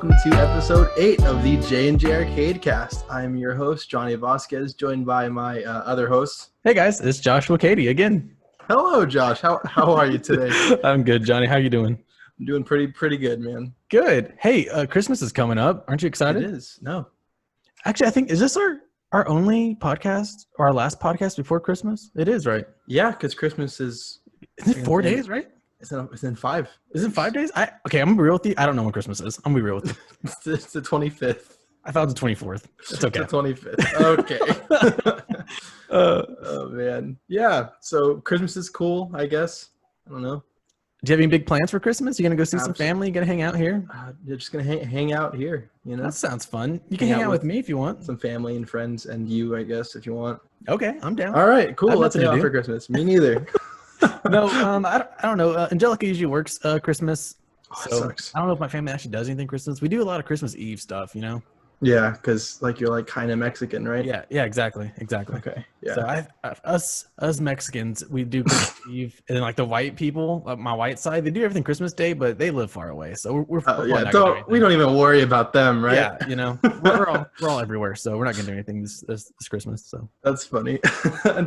welcome to episode 8 of the J&J Arcade Cast. I'm your host, Johnny Vasquez, joined by my other hosts. Hey guys, it's Joshua Katie again. Hello, Josh. How are you today? I'm good, Johnny. How you doing? I'm doing pretty good, man. Good. Hey, Christmas is coming up. Aren't you excited? It is. No. Actually, I think, is this our only podcast or our last podcast before Christmas? It is, right? Yeah, because Christmas is... Is it 4 days, right? It's in 5. Is it 5 days? Okay, I'm going to be real with you. I don't know when Christmas is. I'm going to be real with you. It's the 25th. I thought it was the 24th. It's okay. It's the 25th. Okay. Oh, man. Yeah, so Christmas is cool, I guess. I don't know. Do you have any big plans for Christmas? You going to go see some family? You going to hang out here? You're just going to hang out here, you know? That sounds fun. You can hang out with me if you want. Some family and friends and you, I guess, if you want. Okay, I'm down. All right, cool. Let's hang out for Christmas. Me neither. No, I don't know. Angelica usually works Christmas. So sucks. I don't know if my family actually does anything Christmas. We do a lot of Christmas Eve stuff, you know? Yeah, because you're kind of Mexican, right? Yeah, exactly. Okay, yeah. So us Mexicans, we do Christmas Eve, and then the white people, my white side, they do everything Christmas Day, but they live far away, so we're we don't even worry about them, right? Yeah, you know, we're all everywhere, so we're not gonna do anything this Christmas. So that's funny.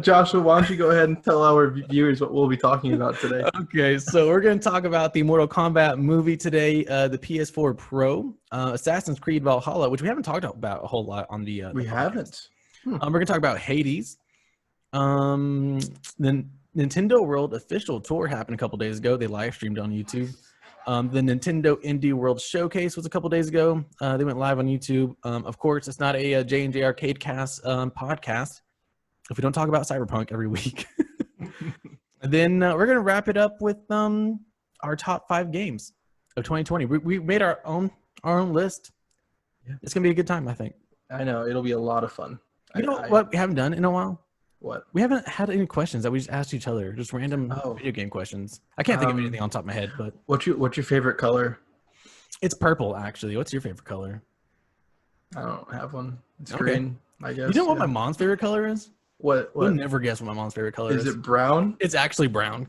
Joshua, why don't you go ahead and tell our viewers what we'll be talking about today? Okay, so we're gonna talk about the Mortal Kombat movie today, the PS4 Pro, Assassin's Creed Valhalla, which we haven't talked about a whole lot on the. We haven't. We're gonna talk about Hades. The Nintendo World official tour happened a couple days ago. They live streamed on YouTube. The Nintendo Indie World Showcase was a couple days ago. They went live on YouTube. Of course, it's not a J&J Arcade Cast podcast if we don't talk about Cyberpunk every week. And then we're gonna wrap it up with our top 5 games of 2020. We made our own list. Yeah. It's gonna be a good time, I think. I know it'll be a lot of fun. You know what we haven't done in a while? What? We haven't had any questions that we just asked each other, just random video game questions. I can't think of anything on top of my head, but what's your favorite color? It's purple, actually. What's your favorite color? I don't have one. It's green, I guess. You know what my mom's favorite color is? What? You'll never guess what my mom's favorite color is. Is it brown? It's actually brown.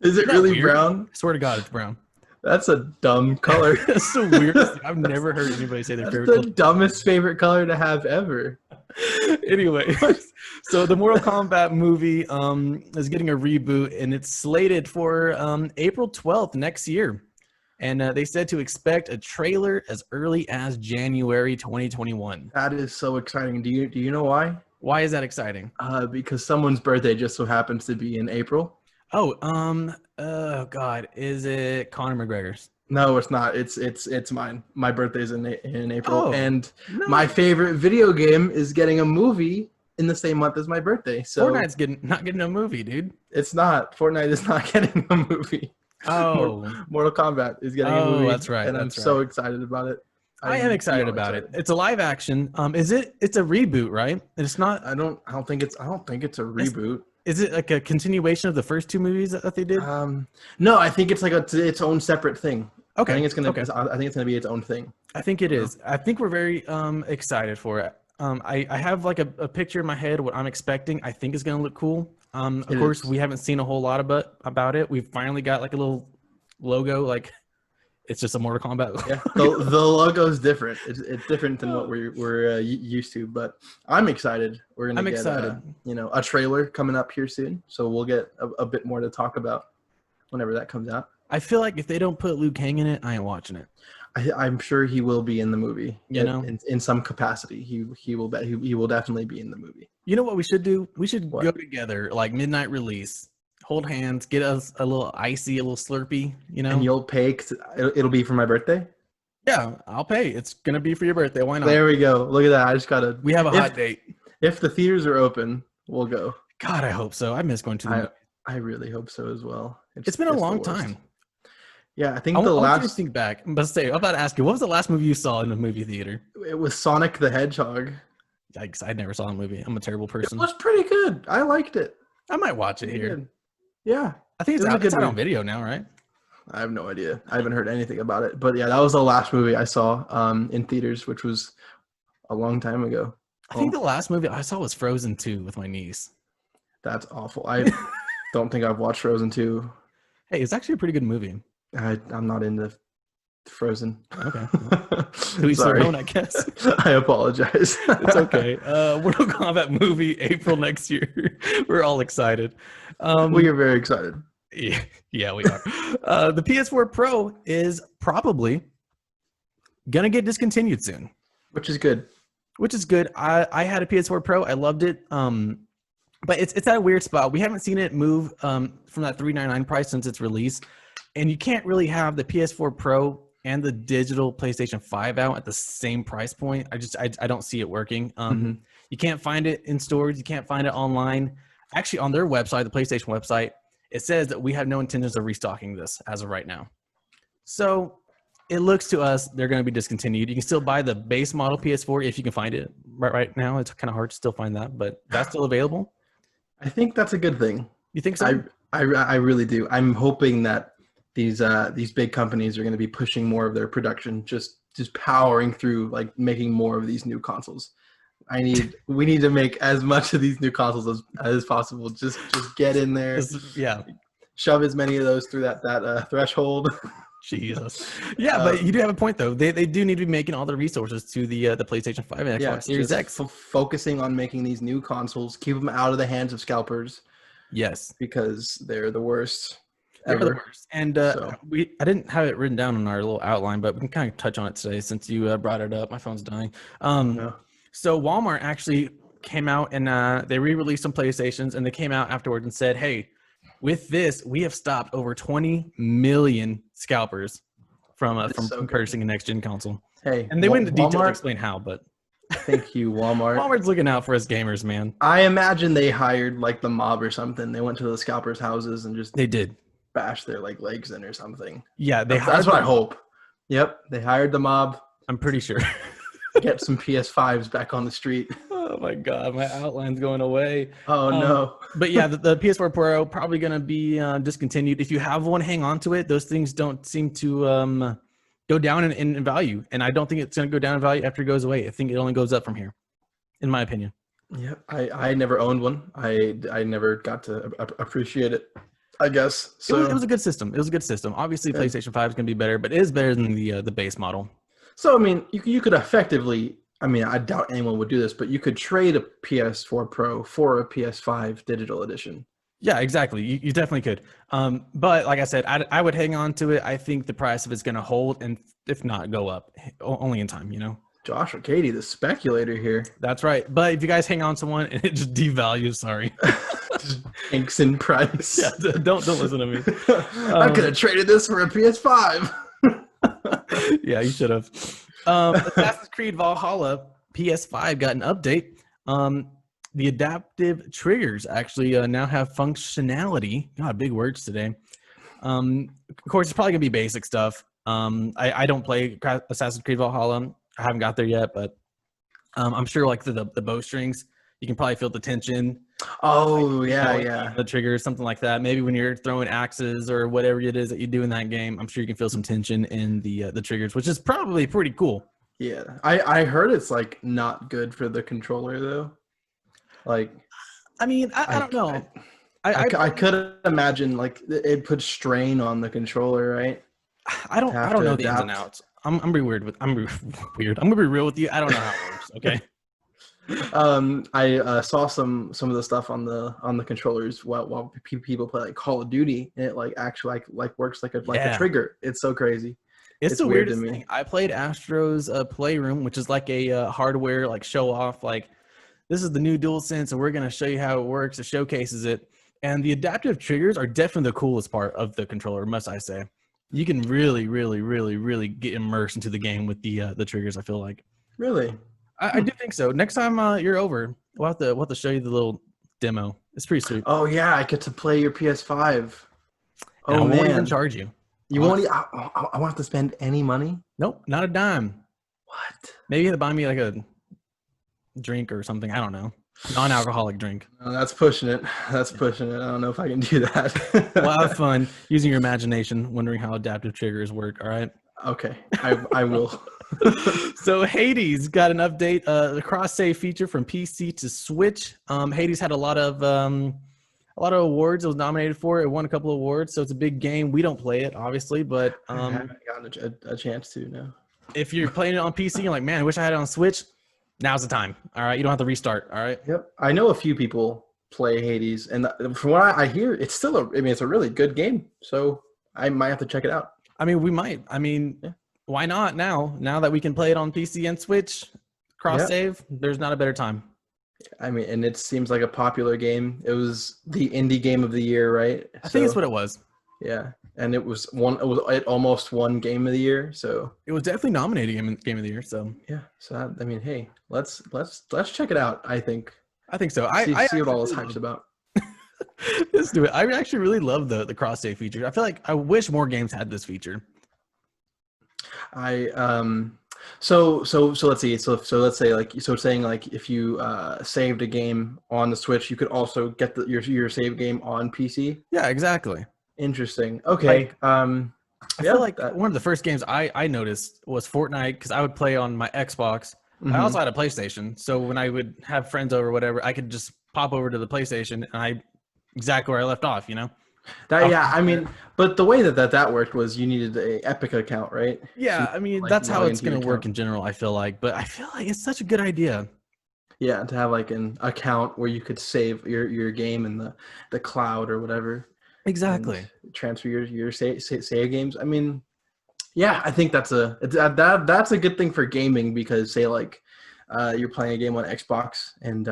Is it really brown? I swear to God, it's brown. That's a dumb color. That's the weirdest thing. I've never heard anybody say their favorite color. That's the dumbest favorite color to have ever. Anyway, so the Mortal Kombat movie is getting a reboot, and it's slated for April 12th next year. And they said to expect a trailer as early as January 2021. That is so exciting. Do you know why? Why is that exciting? Because someone's birthday just so happens to be in April. Oh, oh God, is it Conor McGregor's? No, it's not. It's mine. My birthday's in April, and no. My favorite video game is getting a movie in the same month as my birthday. So Fortnite's not getting a movie, dude. It's not. Fortnite is not getting a movie. Oh, Mortal Kombat is getting a movie. That's right. And I'm so excited about it. I am excited about it. It's a live action. Is it? It's a reboot, right? It's not. I don't think it's a reboot. Is it like a continuation of the first 2 movies that they did? No, I think it's its own separate thing. Okay. I think it's gonna be its own thing. I think it is. I think we're very excited for it. I have a picture in my head what I'm expecting. I think it's gonna look cool. Of course, we haven't seen a whole lot about it. We've finally got a little logo, it's just a Mortal Kombat. Yeah, the logo's different. It's different than what we're used to, but I'm excited. I'm excited. A trailer coming up here soon, so we'll get a bit more to talk about whenever that comes out. I feel like if they don't put Liu Kang in it, I ain't watching it. I'm sure he will be in the movie. In some capacity, he will definitely be in the movie. You know what we should do? We should go together, midnight release. Hold hands, get us a little icy, a little Slurpee, And you'll pay, it'll be for my birthday? Yeah, I'll pay. It's going to be for your birthday. Why not? There we go. Look at that. We have a hot date. If the theaters are open, we'll go. God, I hope so. I miss going to the I really hope so as well. It's been a long time. Yeah, I think I think back. I'm about to ask you, what was the last movie you saw in a movie theater? It was Sonic the Hedgehog. Yikes, I never saw the movie. I'm a terrible person. It was pretty good. I liked it. I might watch it here. Good. Yeah. I think it's out on video now, right? I have no idea. I haven't heard anything about it. But yeah, that was the last movie I saw in theaters, which was a long time ago. I think the last movie I saw was Frozen 2 with my niece. That's awful. I don't think I've watched Frozen 2. Hey, it's actually a pretty good movie. I'm not into Frozen. Okay. To each their own, I guess. I apologize. It's okay. Mortal Kombat movie, April next year. We're all excited. We are very excited. Yeah, we are. The PS4 Pro is probably gonna get discontinued soon, which is good. I had a PS4 Pro. I loved it. But it's at a weird spot. We haven't seen it move from that $399 price since its release, and you can't really have the PS4 Pro and the digital PlayStation 5 out at the same price point. I don't see it working. You can't find it in stores. You can't find it online. Actually, on their website, the PlayStation website, it says that we have no intentions of restocking this as of right now. So it looks to us they're going to be discontinued. You can still buy the base model PS4 if you can find it right now. It's kind of hard to still find that, but that's still available. I think that's a good thing. You think so? I really do. I'm hoping that these big companies are going to be pushing more of their production, just powering through, like making more of these new consoles. We need to make as much of these new consoles as possible. Just get in there. Yeah. Shove as many of those through that threshold. Jesus. Yeah, but you do have a point though. They do need to be making all the resources to the PlayStation 5 and Xbox Series X. Focusing on making these new consoles, keep them out of the hands of scalpers. Yes, because they're the worst. They're the worst. And I didn't have it written down on our little outline, but we can kind of touch on it today since you brought it up. My phone's dying. So Walmart actually came out and they re-released some PlayStations, and they came out afterwards and said, "Hey, with this, we have stopped over 20 million scalpers from purchasing a next-gen console." Hey, and they went into detail to explain how, but thank you, Walmart. Walmart's looking out for us gamers, man. I imagine they hired like the mob or something. They went to the scalpers' houses and just they did bash their like legs in or something. Yeah, that's what I hope. Yep, they hired the mob. I'm pretty sure. Get some PS5s back on the street. Oh my God, my outline's going away. Oh no. But yeah, the PS4 Pro probably going to be discontinued. If you have one, hang on to it. Those things don't seem to go down in value. And I don't think it's going to go down in value after it goes away. I think it only goes up from here, in my opinion. Yeah, I never owned one. I never got to appreciate it, I guess. So it was a good system. It was a good system. Obviously, yeah. PlayStation 5 is going to be better, but it is better than the base model. So, I mean, you could effectively, I mean, I doubt anyone would do this, but you could trade a PS4 Pro for a PS5 digital edition. Yeah, exactly. You definitely could. But like I said, I would hang on to it. I think the price of it's going to hold, and if not, go up. Only in time, you know? Josh or Katie, the speculator here. That's right. But if you guys hang on to one and it just devalues, sorry. Just tanks in price. Yeah, don't listen to me. I could have traded this for a PS5. Yeah, you should have. Assassin's Creed Valhalla PS5 got an update. The adaptive triggers actually now have functionality. God, big words today. Of course, it's probably gonna be basic stuff. I don't play Assassin's Creed Valhalla. I haven't got there yet, but I'm sure like the bowstrings, you can probably feel the tension. Oh, yeah. The triggers, something like that. Maybe when you're throwing axes or whatever it is that you do in that game, I'm sure you can feel some tension in the triggers, which is probably pretty cool. Yeah, I heard it's like not good for the controller though. Like, I mean, I don't know. I could imagine like it puts strain on the controller, right? I don't know the ins and outs. I'm gonna be weird. I'm gonna be real with you. I don't know how it works. Okay. I saw some of the stuff on the controllers while people play like Call of Duty, and it like actually like works like a trigger. It's so crazy. It's the weirdest thing. I played Astro's Playroom, which is like a hardware like show off. Like, this is the new DualSense, and we're gonna show you how it works. It showcases it, and the adaptive triggers are definitely the coolest part of the controller, must I say. You can really, really, really, really get immersed into the game with the triggers. I feel like. Really. I do think so. Next time you're over, we'll have to show you the little demo. It's pretty sweet. Oh yeah, I get to play your PS5. And I won't even charge you. You won't? I won't have to spend any money? Nope, not a dime. What? Maybe you have to buy me like a drink or something. I don't know. Non-alcoholic drink. No, that's pushing it. That's pushing it. I don't know if I can do that. Well, have fun using your imagination, wondering how adaptive triggers work. All right. Okay, I will. So Hades got an update, the cross-save feature from PC to Switch. Hades had a lot of a lot of awards. It was nominated for. It won a couple of awards, so it's a big game. We don't play it, obviously, but I haven't gotten a chance to. No. If you're playing it on PC, you're like, man, I wish I had it on Switch. Now's the time. All right, you don't have to restart. All right. Yep. I know a few people play Hades, and from what I hear, it's still it's a really good game. So I might have to check it out. I mean, we might. I mean, why not now? Now that we can play it on PC and Switch, cross save. There's not a better time. I mean, and it seems like a popular game. It was the indie game of the year, right? I think that's what it was. Yeah, and it almost won game of the year. So it was definitely nominated game of the year. So yeah. So I mean, hey, let's check it out. I think so. I see what all this hype's about. Let's do it. I actually really love the cross save feature. I feel like I wish more games had this feature. So let's see. So let's say saying like if you saved a game on the Switch, you could also get your save game on PC. Yeah, exactly. Interesting. Okay. I feel like one of the first games I noticed was Fortnite because I would play on my Xbox. I also had a PlayStation, so when I would have friends over, or whatever, I could just pop over to the PlayStation and exactly where I left off. You know. I mean, but the way that worked was you needed a Epic account, right? Yeah, I mean, that's how it's going to work in general, I feel like. But I feel like it's such a good idea. Yeah, to have like an account where you could save your game in the cloud or whatever. Exactly. Transfer your save games. I mean, yeah, I think that's a good thing for gaming because say like you're playing a game on Xbox and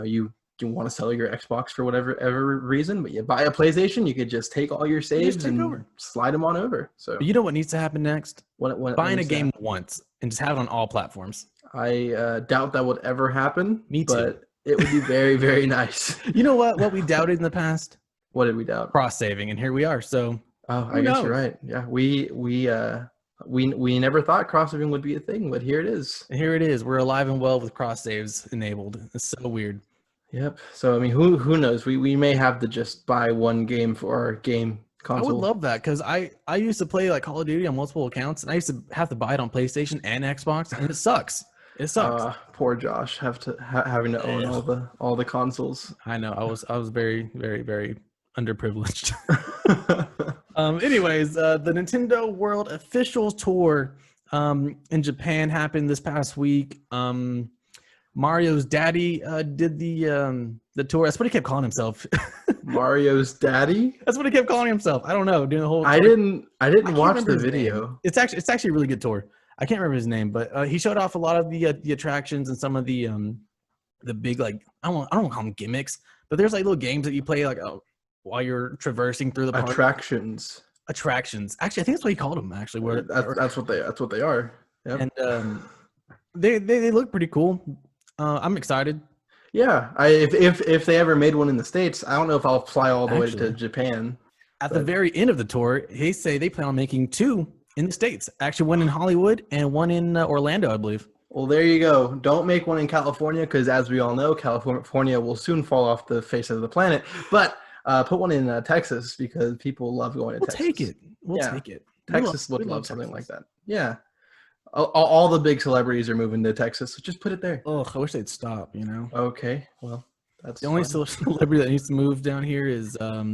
you want to sell your Xbox for whatever reason, but you buy a PlayStation, you could just take all your saves and slide them on over. So you know what needs to happen next? Buying a game once and just have it on all platforms. I doubt that would ever happen. Me too. But it would be very, very nice. You know what we doubted in the past? What did we doubt? Cross saving, and here we are. So I guess you're right. Yeah, we never thought cross saving would be a thing, but here it is. Here it is. We're alive and well with cross saves enabled. It's so weird. Yep. So I mean, who knows? We may have to just buy one game for our game console. I would love that because I used to play like Call of Duty on multiple accounts, and I used to have to buy it on PlayStation and Xbox, and it sucks. It sucks. Poor Josh having to own all the consoles. I know. I was very, very, very underprivileged. Anyways, the Nintendo World Official Tour in Japan happened this past week. Mario's daddy did the tour. That's what he kept calling himself. Mario's daddy? That's what he kept calling himself. I don't know. Doing the whole tour. I didn't watch the video. It's actually a really good tour. I can't remember his name, but he showed off a lot of the attractions and some of the big like I don't call them gimmicks, but there's like little games that you play like while you're traversing through the park. Attractions. Actually, I think that's what he called them. Actually, where that's what they are. Yep. And they look pretty cool. I'm excited. Yeah, if they ever made one in the States, I don't know if I'll fly all the way to Japan. At the very end of the tour, they say they plan on making 2 in the States. Actually, one in Hollywood and one in Orlando, I believe. Well, there you go. Don't make one in California because, as we all know, California will soon fall off the face of the planet. But put one in Texas because people love going to Texas. We'll take it. Texas would love something like that. Yeah. All the big celebrities are moving to Texas, so just put it there. Oh, I wish they'd stop, you know? Okay, well, that's the only celebrity that needs to move down here is, I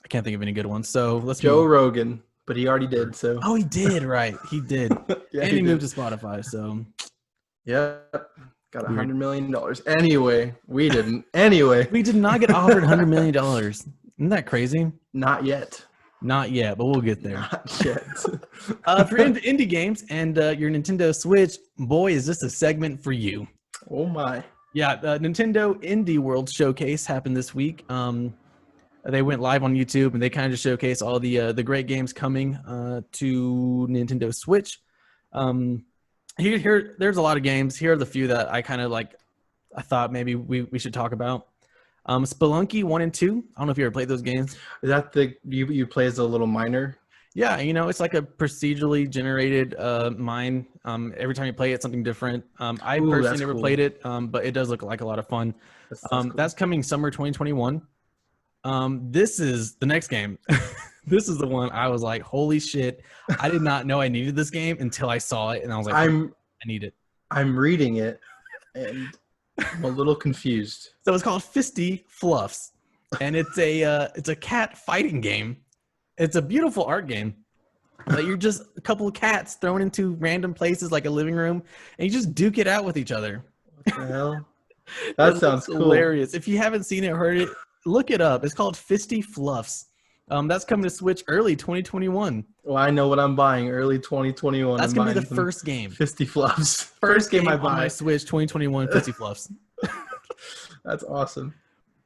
can't think of any good ones, so let's Joe Rogan, but he already did, so. Oh, he did, right. He did. Yeah, and he moved to Spotify, so. Yep. Got $100 million. Anyway, we didn't. Anyway. We did not get offered $100 million. Isn't that crazy? Not yet. Not yet, but we'll get there. Not yet. If you're into indie games and your Nintendo Switch, boy, is this a segment for you. Oh, my. Yeah, the Nintendo Indie World Showcase happened this week. They went live on YouTube, and they kind of just showcased all the great games coming to Nintendo Switch. Here, there's a lot of games. Here are the few that I kind of like. I thought maybe we should talk about. Spelunky 1 and 2. I don't know if you ever played those games. Is that you play as a little miner? Yeah, it's like a procedurally generated mine. Every time you play it, something different. I personally never played it, but it does look like a lot of fun. Cool. That's coming summer 2021. This is the next game. This is the one I was like, holy shit. I did not know I needed this game until I saw it, and I was like, I need it. I'm reading it, and I'm a little confused. So it's called Fisty Fluffs. and it's a cat fighting game. It's a beautiful art game. But you're just a couple of cats thrown into random places like a living room, and you just duke it out with each other. What the hell? That sounds cool. Hilarious. If you haven't seen it or heard it, look it up. It's called Fisty Fluffs. That's coming to Switch early 2021. Well, I know what I'm buying early 2021. That's going to be the first game. Fisty Fluffs. First game I buy. On my Switch 2021 Fisty Fluffs. That's awesome.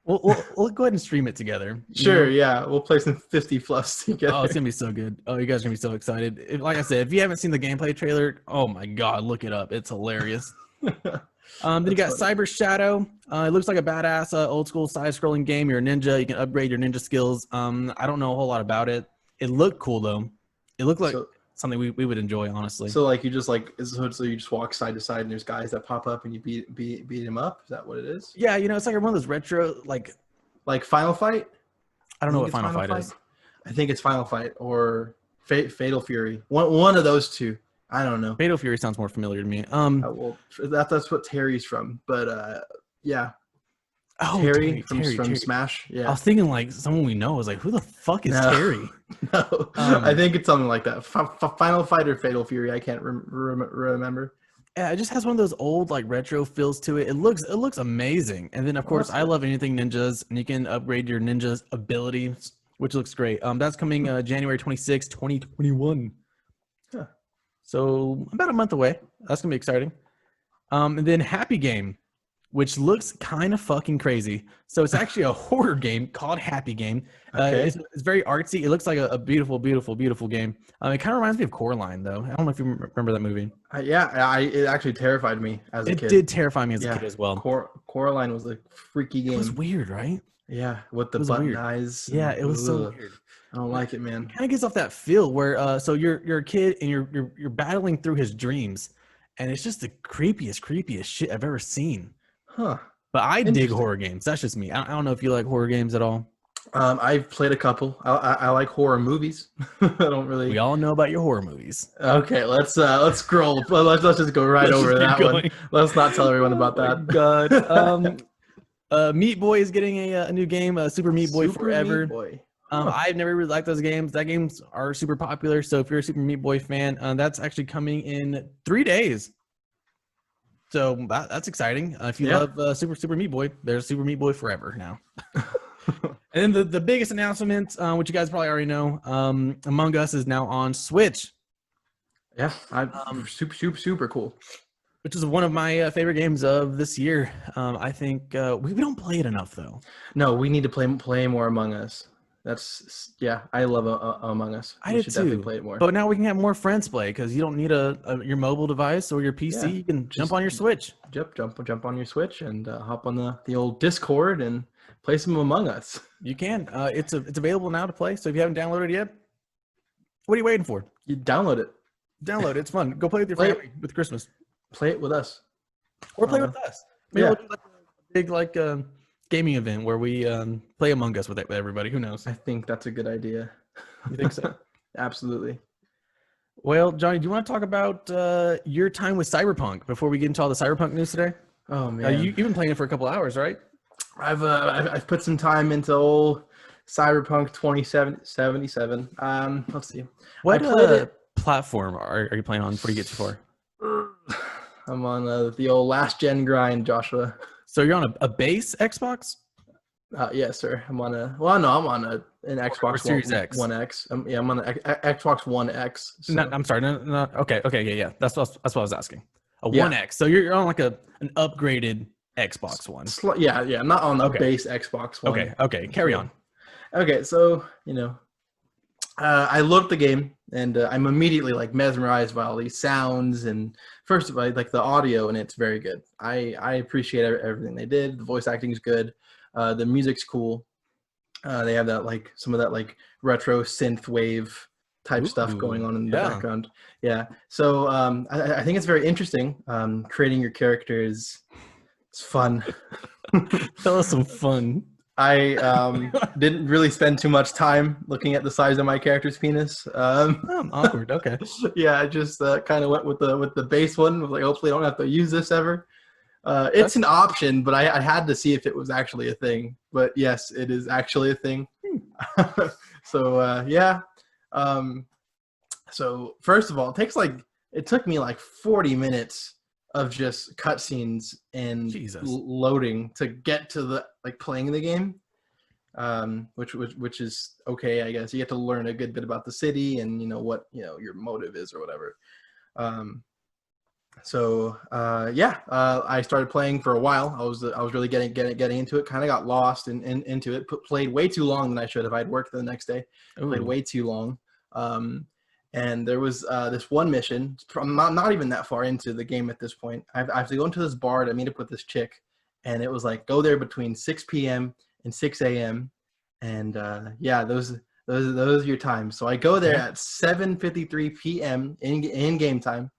We'll go ahead and stream it together. Sure, yeah. We'll play some 50 Fluffs together. Oh, it's going to be so good. Oh, you guys are going to be so excited. Like I said, if you haven't seen the gameplay trailer, oh my God, look it up. It's hilarious. Then you got funny. Cyber Shadow. It looks like a badass old school side-scrolling game. You're a ninja. You can upgrade your ninja skills. I don't know a whole lot about it. It looked cool, though. It looked like something we would enjoy, honestly. So, like, you just so you just walk side to side, and there's guys that pop up, and you beat them up. Is that what it is? Yeah, it's like one of those retro, like Final Fight. I don't know what Final Fight is. I think it's Final Fight or Fatal Fury. One of those two. I don't know. Fatal Fury sounds more familiar to me. Well, that's what Terry's from, but yeah. Oh, Terry from Smash. Yeah. I was thinking like someone we know. I was like, who the fuck is Terry? No, I think it's something like that. Final Fight or Fatal Fury. I can't remember. Yeah, it just has one of those old like retro feels to it. It looks amazing. And then of course, I love anything ninjas, and you can upgrade your ninja's abilities, which looks great. That's coming January 26, 2021. Huh. So about a month away. That's gonna be exciting. And then Happy Game, which looks kind of fucking crazy. So it's actually a horror game called Happy Game. Okay. It's very artsy. It looks like a beautiful, beautiful, beautiful game. It kind of reminds me of Coraline, though. I don't know if you remember that movie. It actually terrified me as a kid. It did terrify me as a kid as well. Coraline was a freaky game. It was weird, right? Yeah, with the button eyes. Yeah, it was so weird. I don't like it, man. It kind of gives off that feel where so you're a kid and you're battling through his dreams, and it's just the creepiest shit I've ever seen. Huh. But I dig horror games. That's just me. I don't know if you like horror games at all. I've played a couple. I like horror movies. I don't really. We all know about your horror movies. Okay, let's scroll. Let's just go right over that one. Let's not tell everyone about that. God. Meat Boy is getting a new game. Super Meat Boy Forever. Meat Boy. I've never really liked those games. That games are super popular. So if you're a Super Meat Boy fan, that's actually coming in 3 days. So that's exciting. If you love Super Meat Boy, there's Super Meat Boy Forever now. And then the biggest announcement, which you guys probably already know, Among Us is now on Switch. Yeah, super cool. Which is one of my favorite games of this year. I think we don't play it enough, though. No, we need to play more Among Us. I love Among Us. I did too. Definitely play it more. But now we can have more friends play because you don't need your mobile device or your PC. Yeah, you can jump on your Switch. Jump on your Switch and hop on the old Discord and play some Among Us. You can. It's available now to play. So if you haven't downloaded it yet, what are you waiting for? You download it. Download it. It's fun. Go play with your family with Christmas. Play it with us. Or play with us. Maybe we'll do like a big gaming event where we play Among Us with everybody. Who knows? I think that's a good idea. You think so? Absolutely. Well, Johnny, do you want to talk about your time with Cyberpunk before we get into all the Cyberpunk news today? Oh man, you've been playing it for a couple hours, right? I've put some time into old Cyberpunk 2077. Let's see. What platform are you playing on before you get too far? I'm on the old last gen grind, Joshua. So you're on a base Xbox? Yes, sir. I'm on an Xbox Series X. One X. I'm on an Xbox One X. So. No, I'm sorry. No. Okay. Yeah. That's what I was asking. A One X. So you're on like an upgraded Xbox One. Yeah. I'm not on the base Xbox One. Okay. Carry on. Okay. So I looked the game and I'm immediately like mesmerized by all these sounds and first of all like the audio, and it's very good. I appreciate everything they did. The voice acting is good. The music's cool. They have that like some of that like retro synth wave type stuff going on in the background. Yeah. So I think it's very interesting. Creating your characters, it's fun. Tell us some fun. I didn't really spend too much time looking at the size of my character's penis. Awkward. Okay. Yeah, I just kind of went with the base one. Like, hopefully, I don't have to use this ever. It's an option, but I had to see if it was actually a thing. But yes, it is actually a thing. So yeah. So first of all, it took me like 40 minutes of just cutscenes and loading to get to the playing the game. Which is okay, I guess. You have to learn a good bit about the city and what your motive is or whatever. I started playing for a while. I was really getting into it. Kind of got lost into it. Played way too long than I should have. I'd worked the next day. Ooh. Played way too long. And there was this one mission. I'm not even that far into the game at this point. I have to go into this bar to meet up with this chick, and it was like go there between 6 p.m. and 6 a.m. And those are your times. So I go there at 7:53 p.m. in game time.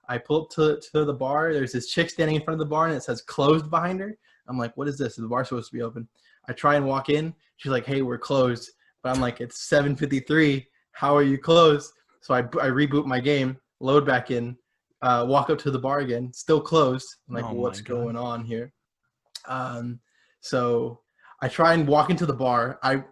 I pull up to the bar. There's this chick standing in front of the bar, and it says closed behind her. I'm like, what is this? Is the bar supposed to be open? I try and walk in. She's like, hey, we're closed. But I'm like, it's 7:53. How are you closed? So I reboot my game, load back in, walk up to the bar again, still closed. I'm like, what's going on here? So I try and walk into the bar. I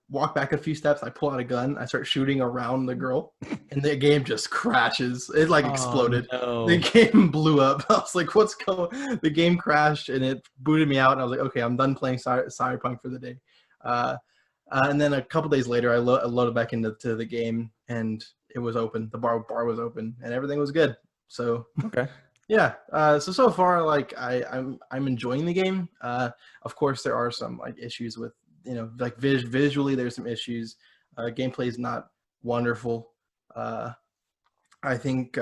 walk back a few steps. I pull out a gun. I start shooting around the girl, and the game just crashes. It exploded. No. The game blew up. I was like, "What's going?" The game crashed, and it booted me out. And I was like, "Okay, I'm done playing Cyberpunk for the day." And then a couple days later, I loaded back into the game, and it was open. The bar was open, and everything was good. So okay. Yeah. So far, I'm enjoying the game. Of course, there are some issues with visually. There's some issues. Gameplay is not wonderful. I think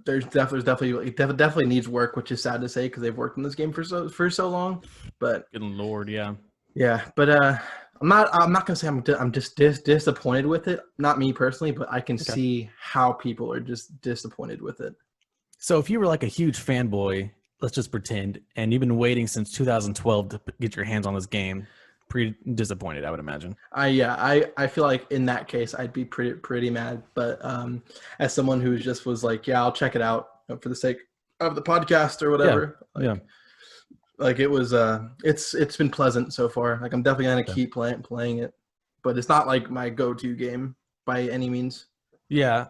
there's definitely needs work, which is sad to say because they've worked on this game for so long. But good lord, yeah. But I'm not gonna say I'm just disappointed with it. Not me personally, but I can see how people are just disappointed with it. So if you were like a huge fanboy, let's just pretend, and you've been waiting since 2012 to get your hands on this game, pretty disappointed, I would imagine. I feel like in that case I'd be pretty mad. But as someone who just was like, yeah, I'll check it out for the sake of the podcast or whatever. It was it's been pleasant so far. I'm definitely gonna keep playing it, but it's not like my go-to game by any means. Yeah.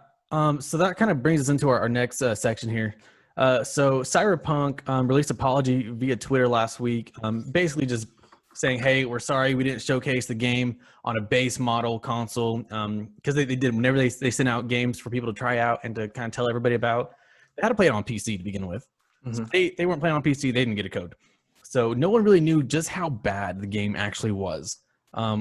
So that kind of brings us into our next section here. So Cyberpunk released an apology via Twitter last week, basically just saying, hey, we're sorry we didn't showcase the game on a base model console, because they did whenever they sent out games for people to try out and to kind of tell everybody about. They had to play it on PC to begin with. Mm-hmm. So they weren't playing on PC. They didn't get a code. So no one really knew just how bad the game actually was,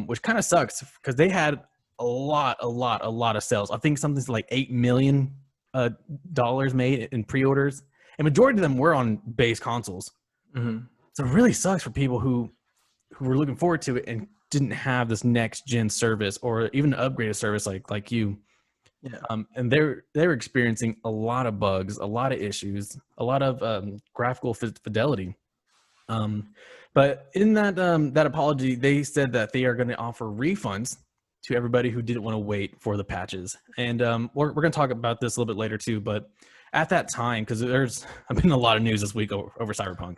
which kind of sucks because they had a lot of sales. I think something's like $8 million made in pre-orders, and majority of them were on base consoles. Mm-hmm. So it really sucks for people who were looking forward to it and didn't have this next gen service or even an upgraded service like you. Yeah. And they're experiencing a lot of bugs, a lot of issues, a lot of graphical fidelity. But in that apology, they said that they are going to offer refunds to everybody who didn't want to wait for the patches. And we're going to talk about this a little bit later too. But at that time, because there's been a lot of news this week over Cyberpunk.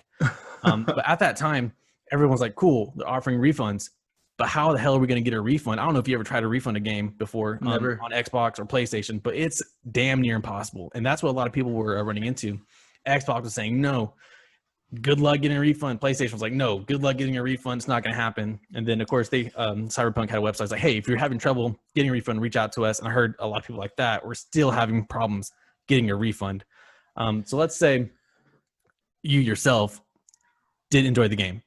But at that time, everyone's like, cool, they're offering refunds. But how the hell are we going to get a refund? I don't know if you ever tried to refund a game before on Xbox or PlayStation, but it's damn near impossible. And that's what a lot of people were running into. Xbox was saying, no, good luck getting a refund. PlayStation was like, no, good luck getting a refund. It's not going to happen. And then, of course, Cyberpunk had a website like, hey, if you're having trouble getting a refund, reach out to us. And I heard a lot of people like that were still having problems getting a refund. So let's say you yourself did enjoy the game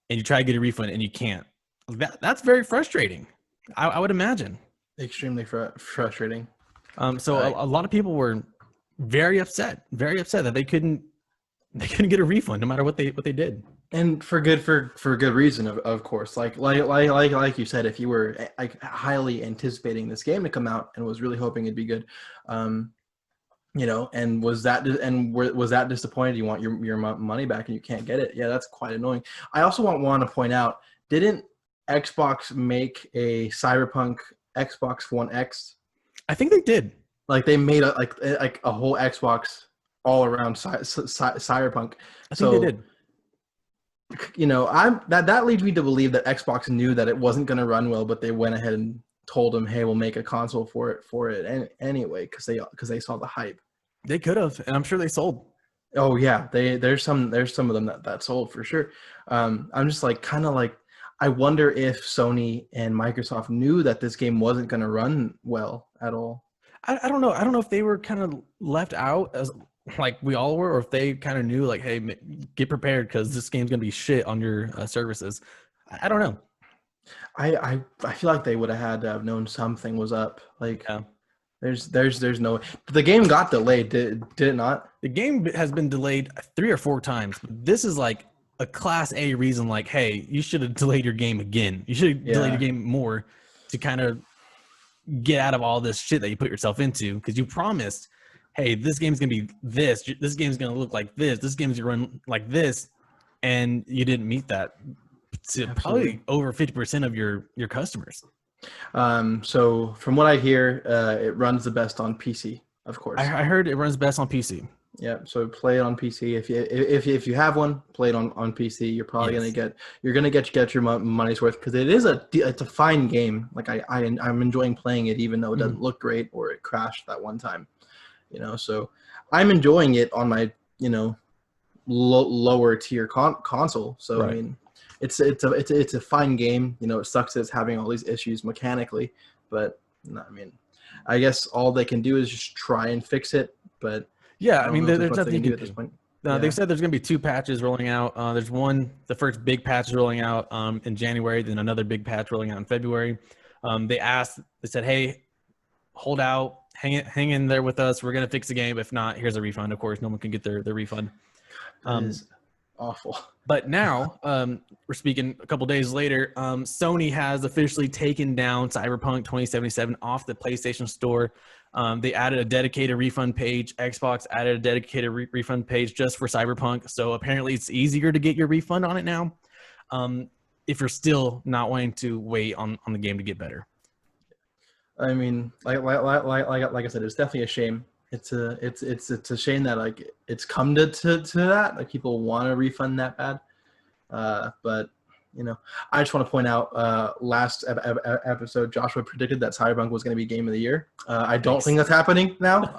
and you try to get a refund and you can't. That's very frustrating, I would imagine. Extremely frustrating. So a lot of people were very upset that they couldn't get a refund no matter what they did, and for good reason, of course. Like you said, if you were highly anticipating this game to come out and was really hoping it'd be good, and was that disappointed? You want your money back and you can't get it. Yeah, that's quite annoying. I also want to point out, didn't Xbox make a Cyberpunk Xbox One X? I think they did. Like they made a whole Xbox all around Cyberpunk. I think they did. You know, that leads me to believe that Xbox knew that it wasn't going to run well, but they went ahead and told them, "Hey, we'll make a console for it anyway," because they saw the hype. They could have, and I'm sure they sold. Oh yeah, there's some of them that sold for sure. I'm just like kind of like I wonder if Sony and Microsoft knew that this game wasn't going to run well at all. I don't know. I don't know if they were kind of left out as like we all were, or if they kind of knew like, hey, get prepared because this game's gonna be shit on your services. I don't know. I feel like they would have had to have known something was up. Like, yeah. There's no way. The game got delayed. Did it not? The game has been delayed 3 or 4 times. This is like a class A reason. Like, hey, you should have delayed your game again. You should have delayed your game more to kind of get out of all this shit that you put yourself into, because you promised, hey, this game's gonna be this. This game's gonna look like this. This game's gonna run like this, and you didn't meet that. To probably over 50% of your customers. So from what I hear, it runs the best on PC, of course. I heard it runs best on PC. Yeah, so play it on PC. If you have one, play it on PC. You're probably gonna get your money's worth, because it's a fine game. Like I'm enjoying playing it, even though it doesn't look great or it crashed that one time. You know, so I'm enjoying it on my lower tier console. So right. I mean, it's a fine game. You know, it sucks that it's having all these issues mechanically, but I mean, I guess all they can do is just try and fix it. But yeah, I mean, there's nothing you can do at this point. They said there's going to be 2 patches rolling out. There's one, the first big patch is rolling out in January, then another big patch rolling out in February. They said, hey, hold out, hang in there with us. We're going to fix the game. If not, here's a refund. Of course, no one can get their refund. That is awful. But now, we're speaking a couple days later, Sony has officially taken down Cyberpunk 2077 off the PlayStation Store. They added a dedicated refund page. Xbox added a dedicated refund page just for Cyberpunk. So apparently it's easier to get your refund on it now, if you're still not wanting to wait on the game to get better. I mean, like I said, it's definitely a shame. It's a shame that like it's come to that, like people want a refund that bad. But you know, I just want to point out, last episode, Joshua predicted that Cyberpunk was going to be Game of the Year. I don't think that's happening now.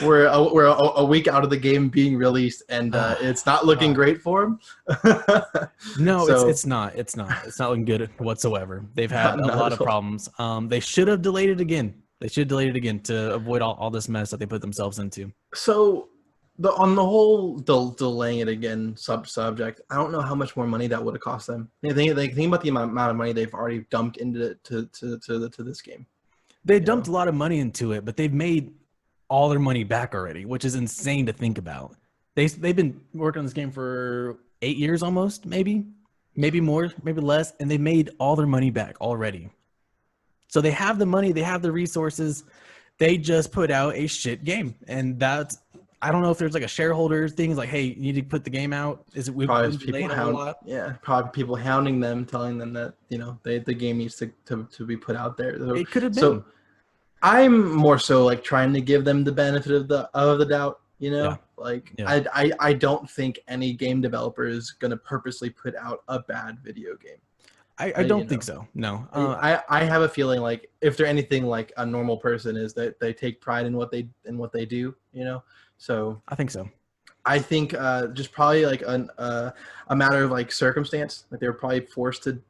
We're a week out of the game being released, and it's not looking great for him. No, so, it's not. It's not looking good whatsoever. They've had a lot of problems. They should have delayed it again. To avoid all this mess that they put themselves into. So, on the whole delaying it again subject, I don't know how much more money that would have cost them. Think about the amount of money they've already dumped into to this game. They dumped a lot of money into it, but they've made all their money back already, which is insane to think about. They've been working on this game for 8 years almost, maybe more, maybe less, and they made all their money back already. So they have the money, they have the resources. They just put out a shit game, and that's. I don't know if there's like a shareholder thing, like, hey, you need to put the game out. Is it probably probably people hounding them, telling them that the game needs to be put out there. So, it could have been. So I'm more so like trying to give them the benefit of the doubt. I don't think any game developer is going to purposely put out a bad video game. I don't think so. No. I have a feeling like if they're anything like a normal person, is that they take pride in what they do. So I think so. I think just probably like a matter of like circumstance. Like they were probably forced to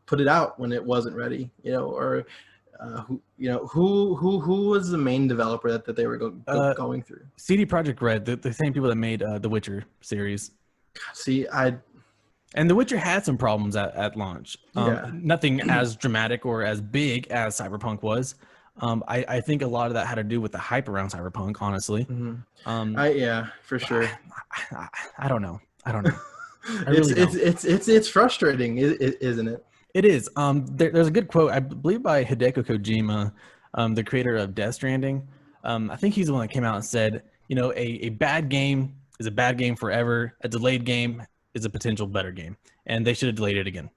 put it out when it wasn't ready. Or who was the main developer that they were going through? CD Projekt Red, the same people that made the Witcher series. See, and The Witcher had some problems at launch. Nothing as dramatic or as big as Cyberpunk was. I think a lot of that had to do with the hype around Cyberpunk, honestly. Yeah, for sure. I don't know. It's frustrating, isn't it? It is. There's a good quote, I believe, by Hideo Kojima, the creator of Death Stranding. I think he's the one that came out and said, a bad game is a bad game forever. A delayed game is a potential better game, and they should have delayed it again.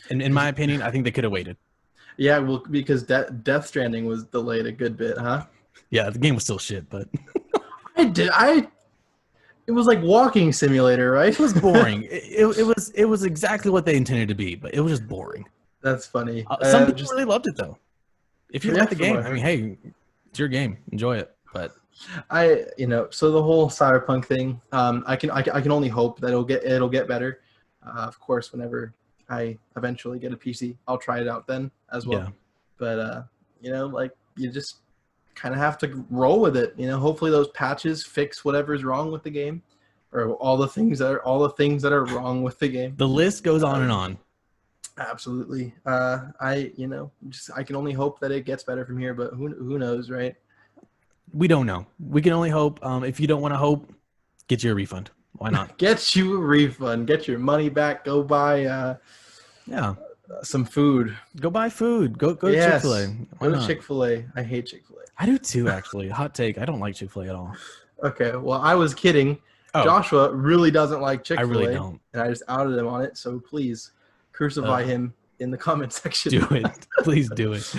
And in my opinion, I think they could have waited. Yeah, well, because Death Stranding was delayed a good bit, huh? Yeah, the game was still shit, but I It was like walking simulator, right? It was boring. It was exactly what they intended to be, but it was just boring. That's funny. Some people really loved it though. If you like the game, I mean, hey, it's your game. Enjoy it. But so the whole Cyberpunk thing, I can only hope that it'll get better. Of course, whenever I eventually get a PC, I'll try it out then as well. Yeah. But like you just kind of have to roll with it. Hopefully those patches fix whatever's wrong with the game, or all the things that are wrong with the game. The list goes on and on. Absolutely. I can only hope that it gets better from here, but who knows, right? We don't know. We can only hope. If you don't want to hope, get you a refund. Why not? Get you a refund. Get your money back. Go buy some food. Go buy food. Go to Chick-fil-A. Go to Chick-fil-A. I hate Chick-fil-A. I do too, actually. Hot take. I don't like Chick-fil-A at all. Okay. Well, I was kidding. Oh. Joshua really doesn't like Chick-fil-A. I really don't. And I just outed him on it. So please crucify him in the comment section. Do it. Please do it.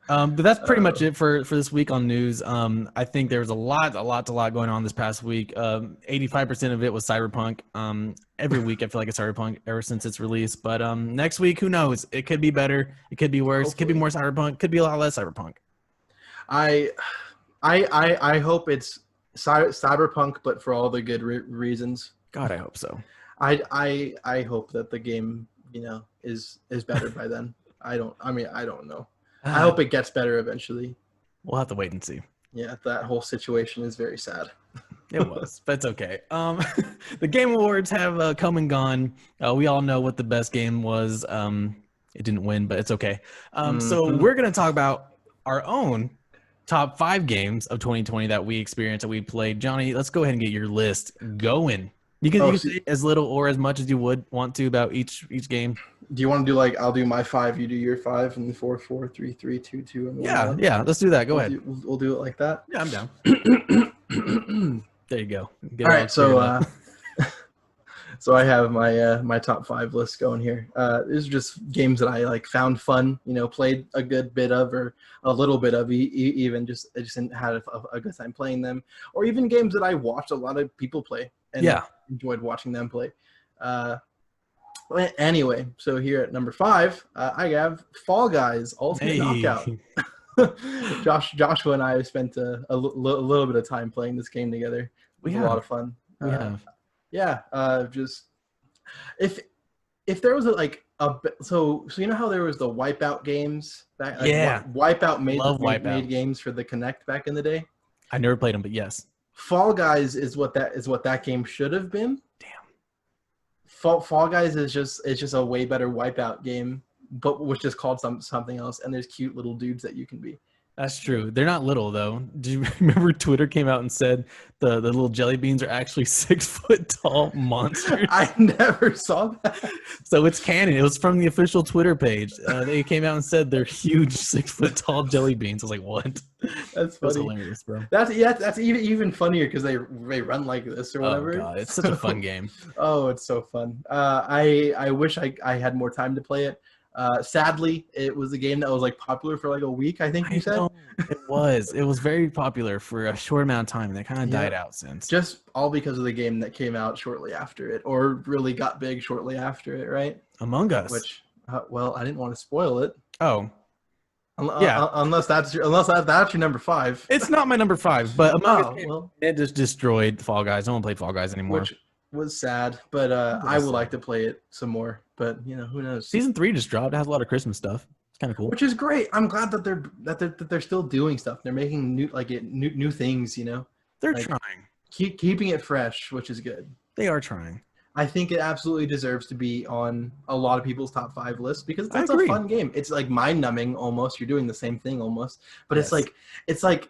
But that's pretty much it for this week on news. I think there was a lot going on this past week. 85% of it was Cyberpunk. Every week I feel like it's Cyberpunk ever since its release. But next week, who knows? It could be better. It could be worse. Hopefully. It could be more Cyberpunk. It could be a lot less Cyberpunk. I hope it's Cyberpunk, but for all the good reasons. God, I hope so. I hope that the game is better by then. I don't know. I hope it gets better eventually. We'll have to wait and see. Yeah, that whole situation is very sad. It was, but it's okay. The Game Awards have come and gone. We all know what the best game was. It didn't win, but it's okay. So we're going to talk about our own top 5 games of 2020 that we experienced, that we played. Johnny, let's go ahead and get your list going. You can say as little or as much as you would want to about each game. Do you want to do I'll do my 5, you do your 5, and 4, 4, 3, 3, 2, 2, and 1? Yeah. Let's do that. Go ahead. We'll do it like that. Yeah, I'm down. There you go. All right, so I have my top 5 list going here. These are just games that I found fun, played a good bit of, or a little bit of, even just had a good time playing them, or even games that I watched a lot of people play and enjoyed watching them play. Anyway, so here at number 5, I have Fall Guys Ultimate Knockout. Joshua and I have spent a little bit of time playing this game together. It was a lot of fun. We have. Yeah, just if there was so you know how there was the Wipeout games back? Wipeout made games for the Kinect back in the day. I never played them, but yes. Fall Guys is what that game should have been. Damn. Fall Guys is just a way better Wipeout game, but which is called something else, and there's cute little dudes that you can be. That's true. They're not little though. Do you remember Twitter came out and said the little jelly beans are actually 6 foot tall monsters? I never saw that. So it's canon. It was from the official Twitter page. They came out and said they're huge 6 foot tall jelly beans. I was like, what? That's funny. That's hilarious, bro. That's even funnier because they run like this or whatever. Oh god, it's such a fun game. Oh, it's so fun. I wish I had more time to play it. Sadly, it was a game that was popular for a week, I think you said. It was very popular for a short amount of time, and it kind of died out since. Just all because of the game that came out shortly after it, or really got big shortly after it, right? Among Us. Which, I didn't want to spoil it. Oh. Unless that's your number 5. It's not my number 5, but Among Us, it just destroyed Fall Guys. No one played Fall Guys anymore. Which was sad, but I would like to play it some more. But who knows? Season 3 just dropped. It has a lot of Christmas stuff. It's kind of cool. Which is great. I'm glad that they're still doing stuff. They're making new things. They're trying. Keeping it fresh, which is good. They are trying. I think it absolutely deserves to be on a lot of people's top 5 lists because it's a fun game. It's mind numbing almost. You're doing the same thing almost, but yes. it's like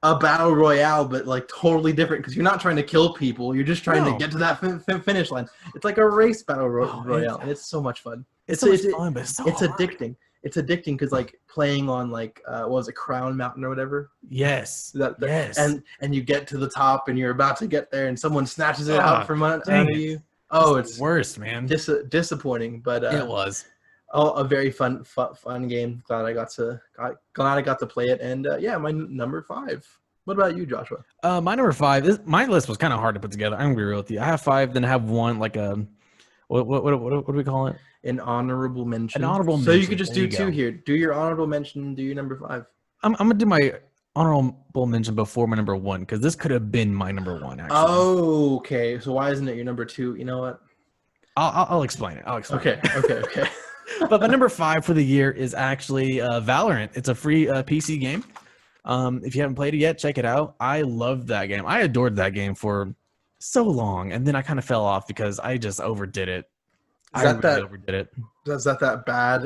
a battle royale, but totally different because you're not trying to kill people. You're just trying to get to that finish line. It's like a race battle royale, and it's so much fun. It's fun, but it's addicting. It's addicting because playing on what was it, Crown Mountain or whatever. Yes. Yes. And you get to the top and you're about to get there and someone snatches it out from under you. Oh, it's worse, man. Disappointing, but it was. Oh, a very fun game. Glad I got to play it, and my number 5. What about you, Joshua? My number 5 is my list was kind of hard to put together. I'm gonna be real with you. I have 5, then I have one like a what do we call it? An honorable mention. An honorable mention. So you could just do 2 here. Do your honorable mention. Do your number 5. I'm gonna do my honorable mention before my number 1 because this could have been my number 1. Actually. Oh, okay. So why isn't it your number 2? You know what? I'll explain it. Okay. But my number 5 for the year is actually Valorant. It's a free PC game. If you haven't played it yet, check it out. I loved that game. I adored that game for so long, and then I kind of fell off because I just overdid it. Overdid it. Is that bad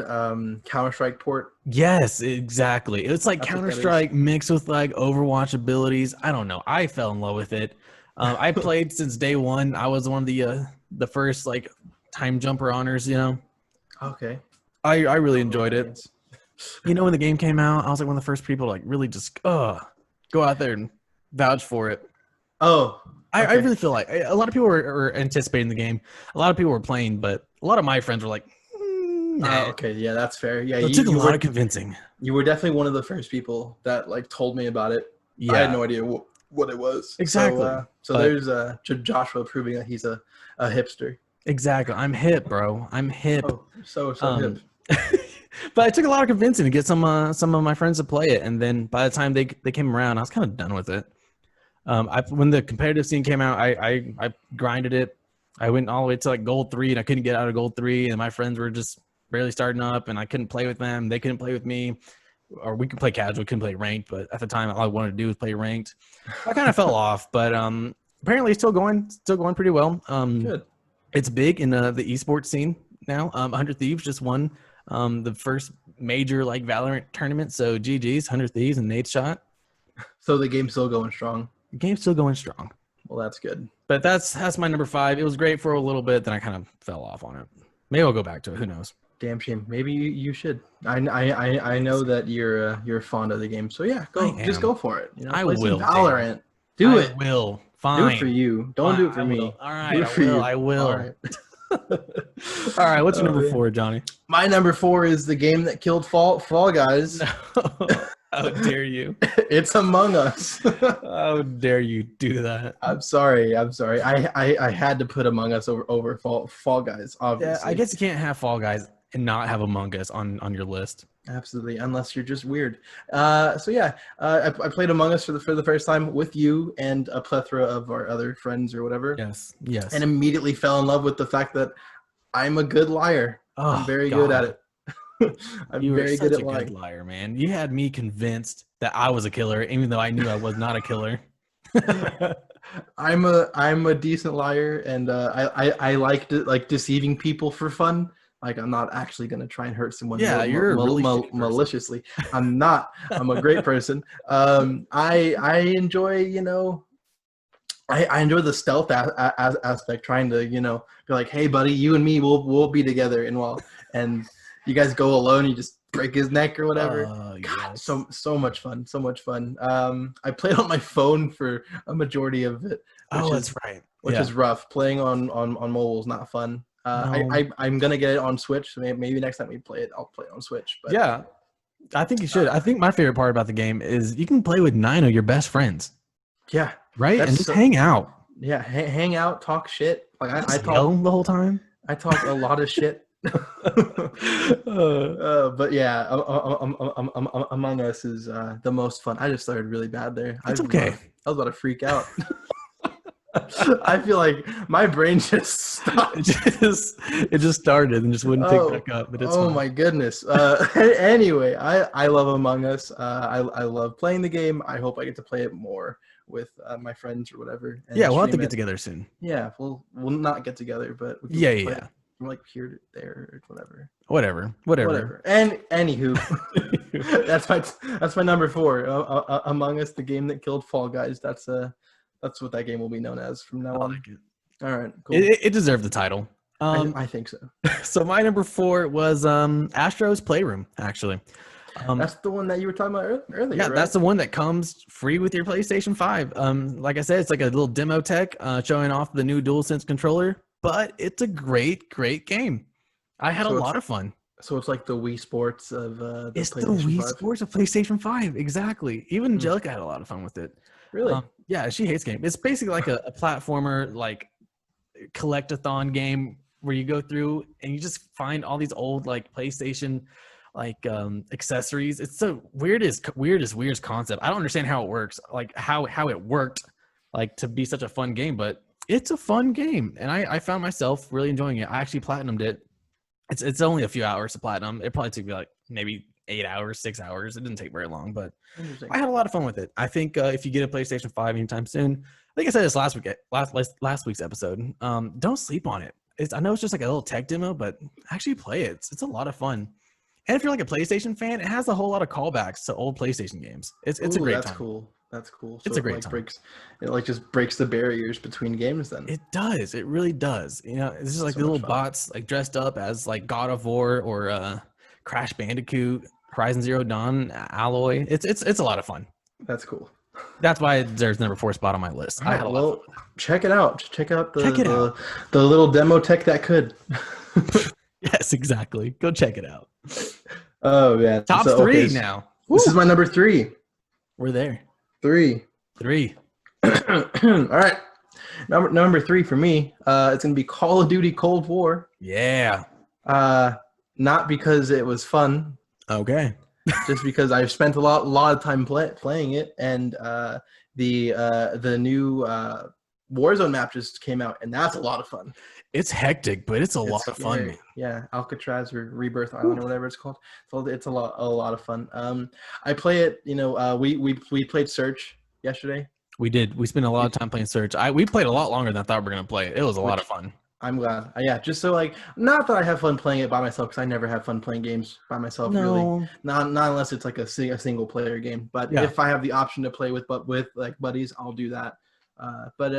Counter-Strike port? Yes, exactly. It's like Counter-Strike mixed with like Overwatch abilities. I don't know. I fell in love with it. I played since day one. I was one of the first like time jumper honors. You know. Okay. I really enjoyed it. You know, when the game came out, I was like one of the first people to like really just go out there and vouch for it. Oh. Okay. I really feel like a lot of people were anticipating the game. A lot of people were playing, but a lot of my friends were like, nah. Oh, okay. Yeah, that's fair. Yeah, it took a lot of convincing. You were definitely one of the first people that like told me about it. Yeah. I had no idea what it was. Exactly. So there's Joshua proving that he's a hipster. Exactly. I'm hip, bro. I'm hip. Oh, so hip. But it took a lot of convincing to get some of my friends to play it, and then by the time they came around, I was kind of done with it. When the competitive scene came out, I grinded it. I went all the way to like gold 3, and I couldn't get out of gold 3, and my friends were just barely starting up, and I couldn't play with them. They couldn't play with me, or we could play casual, couldn't play ranked. But at the time, all I wanted to do was play ranked. I kind of fell off, but apparently it's still going pretty well. Good. It's big in the esports scene now. 100 Thieves just won the first major like Valorant tournament. So GG's, 100 Thieves and Nate Shot. So the game's still going strong. The game's still going strong. Well, that's good. But that's my number 5. It was great for a little bit, then I kind of fell off on it. Maybe I'll go back to it. Who knows? Damn shame. Maybe you should. I know that you're fond of the game. So yeah, just go for it. You know, I play will. Some Valorant. Do it. I will. Fine. Do it for you. Don't do it for me. All right. I will. All right. All right. What's your number 4, Johnny? My number 4 is the game that killed Fall Guys. How dare you? It's Among Us. How dare you do that? I'm sorry. I had to put Among Us over Fall Guys, obviously. Yeah, I guess you can't have Fall Guys and not have Among Us on your list. Absolutely, unless you're just weird. So yeah, I played Among Us for the first time with you and a plethora of our other friends or whatever. Yes. And immediately fell in love with the fact that I'm a good liar. I'm very good at it. You very good at lying. Good liar, man. You had me convinced that I was a killer, even though I knew I was not a killer. I'm a decent liar, and I like deceiving people for fun. Like, I'm not actually gonna try and hurt someone. Yeah, you're really maliciously. I'm not. I'm a great person. I enjoy, I enjoy the stealth aspect, trying to, be like, hey, buddy, you and me, we'll be together, and you guys go alone, you just break his neck or whatever. God, yes. so much fun, so much fun. I played on my phone for a majority of it. That's right. Which is rough. Playing on mobile is not fun. No. I'm gonna get it on Switch. So maybe next time we play it, I'll play it on Switch. But yeah, I think you should. I think my favorite part about the game is you can play with 9 of your best friends. Yeah. Right, and just hang out. Yeah, hang out, talk shit. Like I talk the whole time. I talk a lot of shit. But yeah, Among Us is the most fun. I just started really bad there. It's okay. I was about to freak out. I feel like my brain just stopped. It just started and just wouldn't pick back up. But it's fine. My goodness. Anyway, I love Among Us. I love playing the game. I hope I get to play it more with my friends or whatever. Yeah, we'll have to get together soon. Yeah, we'll not get together, but we can play from like here to there or whatever. Whatever. And anywho, that's my number 4. Among Us, the game that killed Fall Guys. That's what that game will be known as from now on. Like it. All right, cool. It deserved the title. I think so. So my number 4 was Astro's Playroom, actually. That's the one that you were talking about earlier. Yeah, right? That's the one that comes free with your PlayStation 5. Like I said, it's like a little demo tech showing off the new DualSense controller, but it's a great game. I had a lot of fun. So it's like the Wii Sports of it's the Wii Sports of PlayStation 5, exactly. Even Angelica had a lot of fun with it. Really? Yeah, she hates games. It's basically like a platformer, like collect-a-thon game where you go through and you just find all these old like PlayStation like accessories. It's the weirdest concept. I don't understand how it works, like how it worked like to be such a fun game, but it's a fun game, and I found myself really enjoying it. I actually platinumed it. It's only a few hours to platinum. It probably took me like maybe 8 hours, 6 hours. It didn't take very long, but I had a lot of fun with it. I think if you get a PlayStation 5 anytime soon, I think I said this last week's episode. Don't sleep on it. I know it's just like a little tech demo, but actually play it. It's a lot of fun. And if you're like a PlayStation fan, it has a whole lot of callbacks to old PlayStation games. It's a great time. Cool. That's cool. So it's a great time. It just breaks the barriers between games then. It does. It really does. You know, it's just like the little bots like dressed up as like God of War or Crash Bandicoot, Horizon Zero Dawn, Alloy. It's a lot of fun. That's cool. That's why there's number 4 spot on my list. All right, well, check it out. Check out the little demo tech that could. Yes, exactly. Go check it out. Oh man. Top 3 now. This is my number 3. We're there. 3. All right. Number 3 for me. It's gonna be Call of Duty Cold War. Yeah. Not because it was fun. Okay. Just because I've spent a lot of time playing it, and the new Warzone map just came out, and that's a lot of fun. It's hectic, but it's a lot of fun. Yeah, Alcatraz or Rebirth Island or whatever it's called. So it's a lot of fun. I play it. You know, we played Search yesterday. We did. We spent a lot of time playing Search. We played a lot longer than I thought we were gonna play it. It was a lot of fun. I'm glad. Yeah, just so like, not that I have fun playing it by myself, because I never have fun playing games by myself. No. Really, not unless it's like a single player game. But if I have the option to play with like buddies, I'll do that.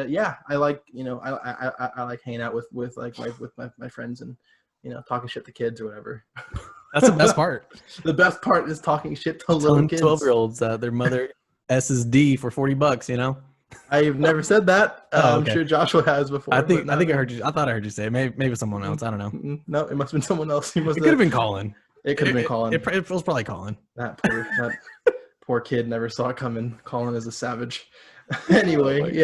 Yeah, I like, you know, I like hanging out with my friends and, you know, talking shit to kids or whatever. That's the best part. The best part is talking shit to little kids. 12-year-olds, their mother SSD for $40, you know. I've never said that. I'm sure Joshua has before. I think I heard you. I thought I heard you say it. Maybe someone else. I don't know. No, it must have been someone else. It could have been Colin. It could have been Colin. It was probably Colin. That poor kid never saw it coming. Colin is a savage. Anyway,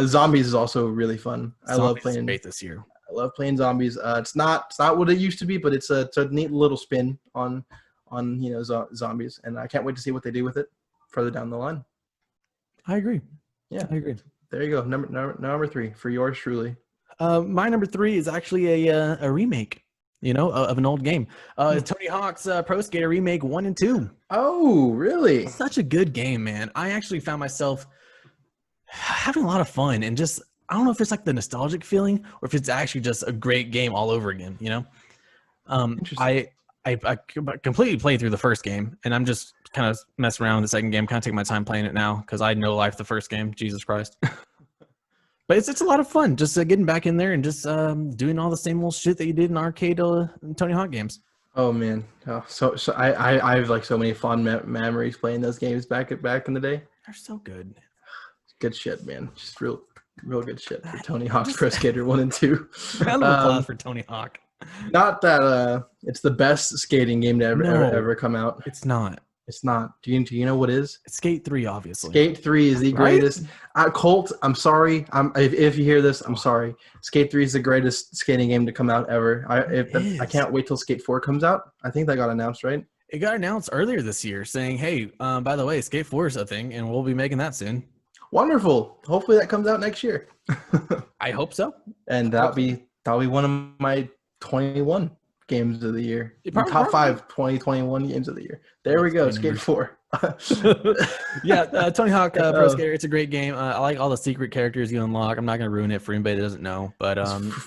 Zombies is also really fun. I love playing great this year. I love playing Zombies. It's not what it used to be, but it's a neat little spin on you know, Zombies, and I can't wait to see what they do with it further down the line. I agree. Yeah, I agree. There you go. Number 3 for yours truly. My number 3 is actually a remake, you know, of an old game. Tony Hawk's Pro Skater Remake 1 and 2. Oh, really? Such a good game, man. I actually found myself having a lot of fun, and just, I don't know if it's like the nostalgic feeling or if it's actually just a great game all over again, you know? I completely played through the first game, and I'm just kind of messing around with the second game, kind of taking my time playing it now because I know life the first game. Jesus Christ. But it's a lot of fun just getting back in there and just doing all the same old shit that you did in arcade Tony Hawk games. Oh man, so I have like so many fond memories playing those games back in the day. They're so good. Good shit, man. Just real good shit for Tony Hawk's Pro Skater 1 and 2. Round of applause for Tony Hawk. Not that it's the best skating game to ever come out. It's not. It's not. Do you know what is? It's Skate 3, obviously. Skate 3 is the greatest. Colt, I'm sorry. If you hear this, I'm sorry. Skate 3 is the greatest skating game to come out ever. I can't wait till Skate 4 comes out. I think that got announced, right? It got announced earlier this year saying, hey, by the way, Skate 4 is a thing, and we'll be making that soon. Wonderful. Hopefully that comes out next year. I hope so. And that'll be one of my 21 games of the year. Top 5 2021 games of the year. There we go. Skate 4. Tony Hawk Pro Skater. It's a great game. I like all the secret characters you unlock. I'm not going to ruin it for anybody that doesn't know. But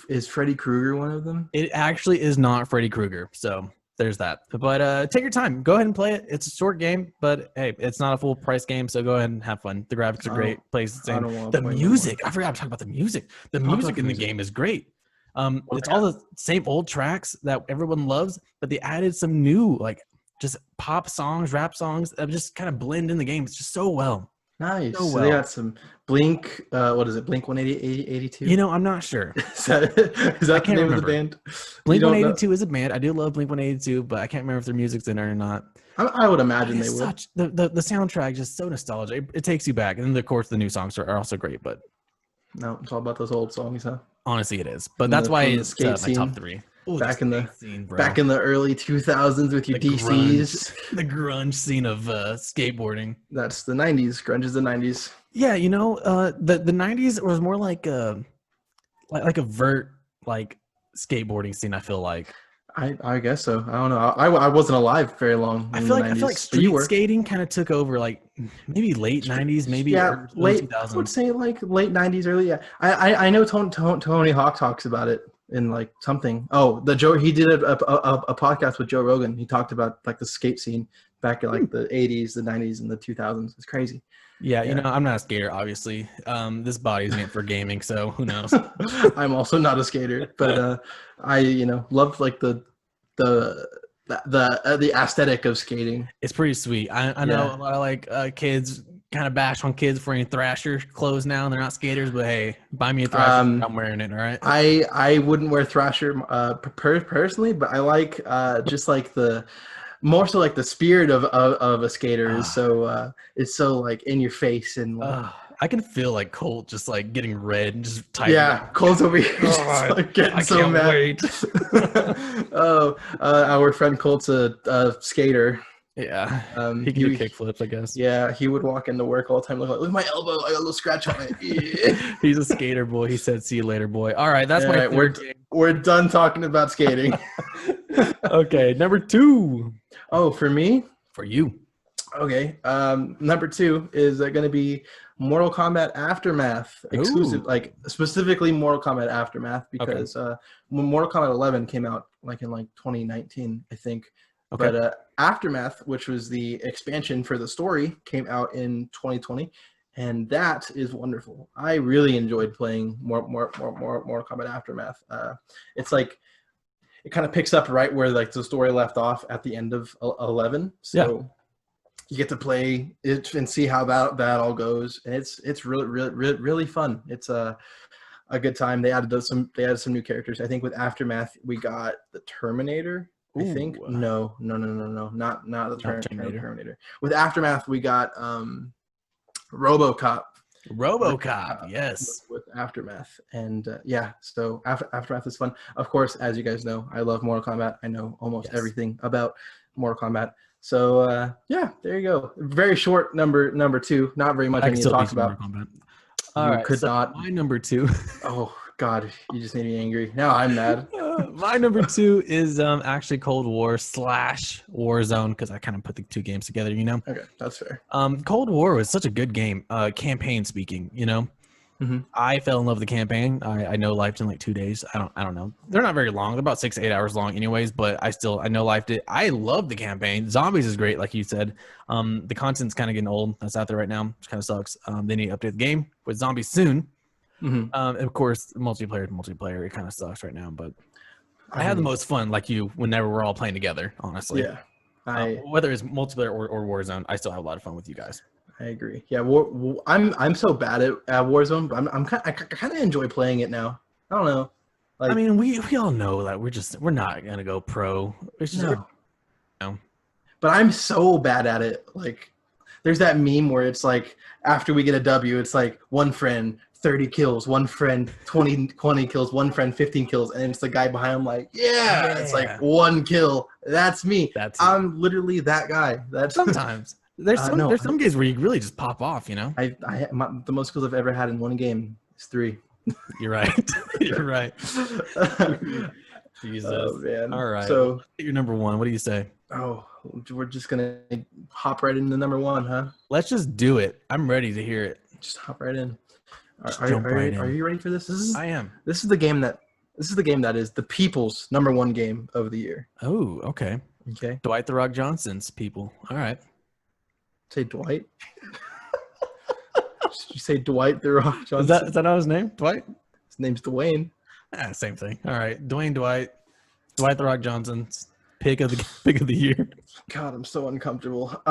is Freddy Krueger one of them? It actually is not Freddy Krueger. So there's that. But take your time. Go ahead and play it. It's a short game, but hey, it's not a full price game. So go ahead and have fun. The graphics are great. Plays the same. The music. I forgot to talk about the music. The music in the game is great. It's all the same old tracks that everyone loves, but they added some new, like, just pop songs, rap songs that just kind of blend in the game. It's just so well. Nice. So So well. they got some Blink. What is it? Blink 182. You know, I'm not sure. Is that the name of the band? Blink 182 is a band. I do love Blink 182, but I can't remember if their music's in it or not. I would imagine they would. The soundtrack is just so nostalgic. It takes you back, and then of course the new songs are also great. But no, it's all about those old songs, huh? Honestly, it is. But that's why it's my top 3. Ooh, back in the early 2000s with your DCs, the grunge scene of skateboarding. That's the 90s. Grunge is the 90s. Yeah, you know, the 90s was more like a vert like skateboarding scene. I feel like. I guess so. I don't know. I wasn't alive very long. I feel like street skating kind of took over, like maybe late 90s, maybe late 2000s. I would say like late 90s, early. Yeah, I know Tony Hawk talks about it in like something. Oh, he did a podcast with Joe Rogan. He talked about like the skate scene back in like the 80s, the 90s, and the 2000s. It's crazy. Yeah, you know, I'm not a skater, obviously. This body's meant for gaming, so who knows? I'm also not a skater, but I loved like the aesthetic of skating. It's pretty sweet. I know a lot of like kids kind of bash on kids for wearing Thrasher clothes now, and they're not skaters. But hey, buy me a Thrasher. I'm wearing it. All right. I wouldn't wear Thrasher personally, but I like just like more so like the spirit of a skater is so it's so like in your face and like, I can feel like Colt just like getting red and just tight. Yeah, Colt's over here just, like, getting so mad. Wait. Our friend Colt's a skater. Yeah, he can do kickflips, I guess. Yeah, he would walk into work all the time looking like, look at my elbow, I got a little scratch on it. Yeah. He's a skater boy. He said, "See you later, boy." All right, that's my third game. We're done talking about skating. Okay, number 2. Oh, for me? For you. Okay. Number 2 is going to be Mortal Kombat Aftermath exclusive, like specifically Mortal Kombat Aftermath, because when Mortal Kombat 11 came out like in like 2019, I think. Okay. But Aftermath, which was the expansion for the story, came out in 2020, and that is wonderful. I really enjoyed playing Mortal Kombat Aftermath. It's like it kind of picks up right where like the story left off at the end of 11. So you get to play it and see how that all goes, and it's really fun. It's a good time. They added some new characters. I think with Aftermath we got the Terminator. I think no, not the Terminator. With Aftermath we got RoboCop. Yes. With Aftermath, and so Aftermath is fun. Of course, as you guys know, I love Mortal Kombat. I know almost everything about Mortal Kombat. So there you go. Very short number 2. Not very much I need to talk about. All right, so my number 2. Oh God, you just made me angry. Now I'm mad. My number 2 is actually Cold War / Warzone, because I kind of put the two games together, you know. Okay, that's fair. Cold War was such a good game. Campaign speaking, you know. Mm-hmm. I fell in love with the campaign. I know lifed in like 2 days. I don't know. They're not very long. They're about 6 to 8 hours long, anyways. But I know lifed it. I love the campaign. Zombies is great, like you said. The content's kind of getting old. That's out there right now, which kind of sucks. They need to update the game with zombies soon. Mm-hmm. And of course, multiplayer. It kind of sucks right now, but I had the most fun, like you, whenever we're all playing together. Honestly, yeah. Whether it's multiplayer or Warzone, I still have a lot of fun with you guys. I agree. Yeah, I'm so bad at Warzone, but I kind of enjoy playing it now. I don't know. Like, I mean, we all know that we're not gonna go pro. It's just no. But I'm so bad at it. Like, there's that meme where it's like after we get a W, it's like one friend 30 kills, one friend 20 kills, one friend 15 kills, and it's the guy behind him like, it's like 1 kill. That's me. I'm literally that guy. That's sometimes. There's some games where you really just pop off, you know. The most kills I've ever had in one game is 3. You're right. You're right. Jesus. Oh, man. All right. So your number 1. What do you say? Oh, we're just gonna hop right into number 1, huh? Let's just do it. I'm ready to hear it. Just hop right in. Are you ready for this? I am. This is the game that is the people's number 1 game of the year. Oh, okay. Okay. Dwight the Rock Johnson's people. All right. Say Dwight. Did you say Dwight the Rock Johnson? Is that not his name? Dwight? His name's Dwayne. Same thing. All right. Dwight the Rock Johnson's pick of the year. God, I'm so uncomfortable.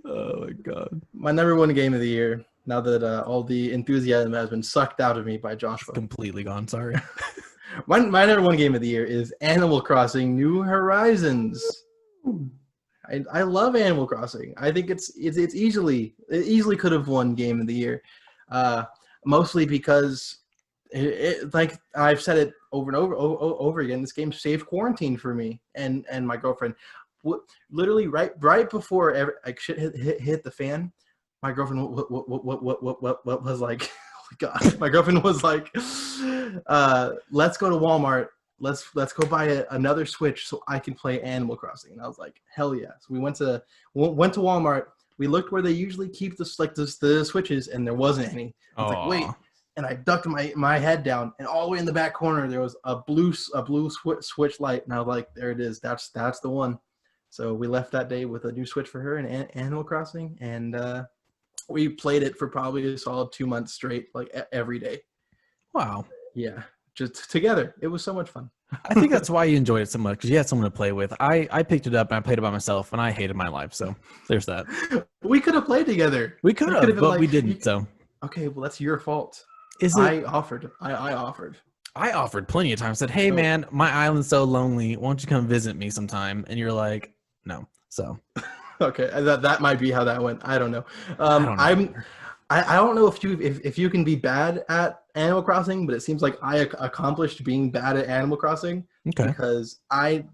Oh my god. My number one game of the year, now that all the enthusiasm has been sucked out of me by It's Joshua. completely gone. Sorry. My number one game of the year is Animal Crossing New Horizons. I love Animal Crossing. I think it easily could have won Game of the Year, mostly because like I've said it over and over again. This game saved quarantine for me and my girlfriend. Literally right before shit hit the fan, my girlfriend what was like, oh my god, my girlfriend was like, let's go to Walmart. Let's go buy another Switch so I can play Animal Crossing. And I was like, hell yes. We went to Walmart. We looked where they usually keep the Switches, and there wasn't any. I was like, wait. And I ducked my head down, and all the way in the back corner there was a blue Switch light, and I was like, there it is. That's the one. So we left that day with a new Switch for her and Animal Crossing, and we played it for probably a solid 2 months straight, like every day. Wow. Yeah. Just together. It was so much fun. I think that's why you enjoyed it so much, because you had someone to play with. I picked it up and I played it by myself, and I hated my life. So there's that. We could have played together. We could have, but like, we didn't. So okay, well that's your fault. I offered. I offered plenty of times. Said, hey man, my island's so lonely. Why don't you come visit me sometime? And you're like, no. So okay, that might be how that went. I don't know. I don't know if you can be bad at Animal Crossing, but it seems like I accomplished being bad at Animal Crossing because I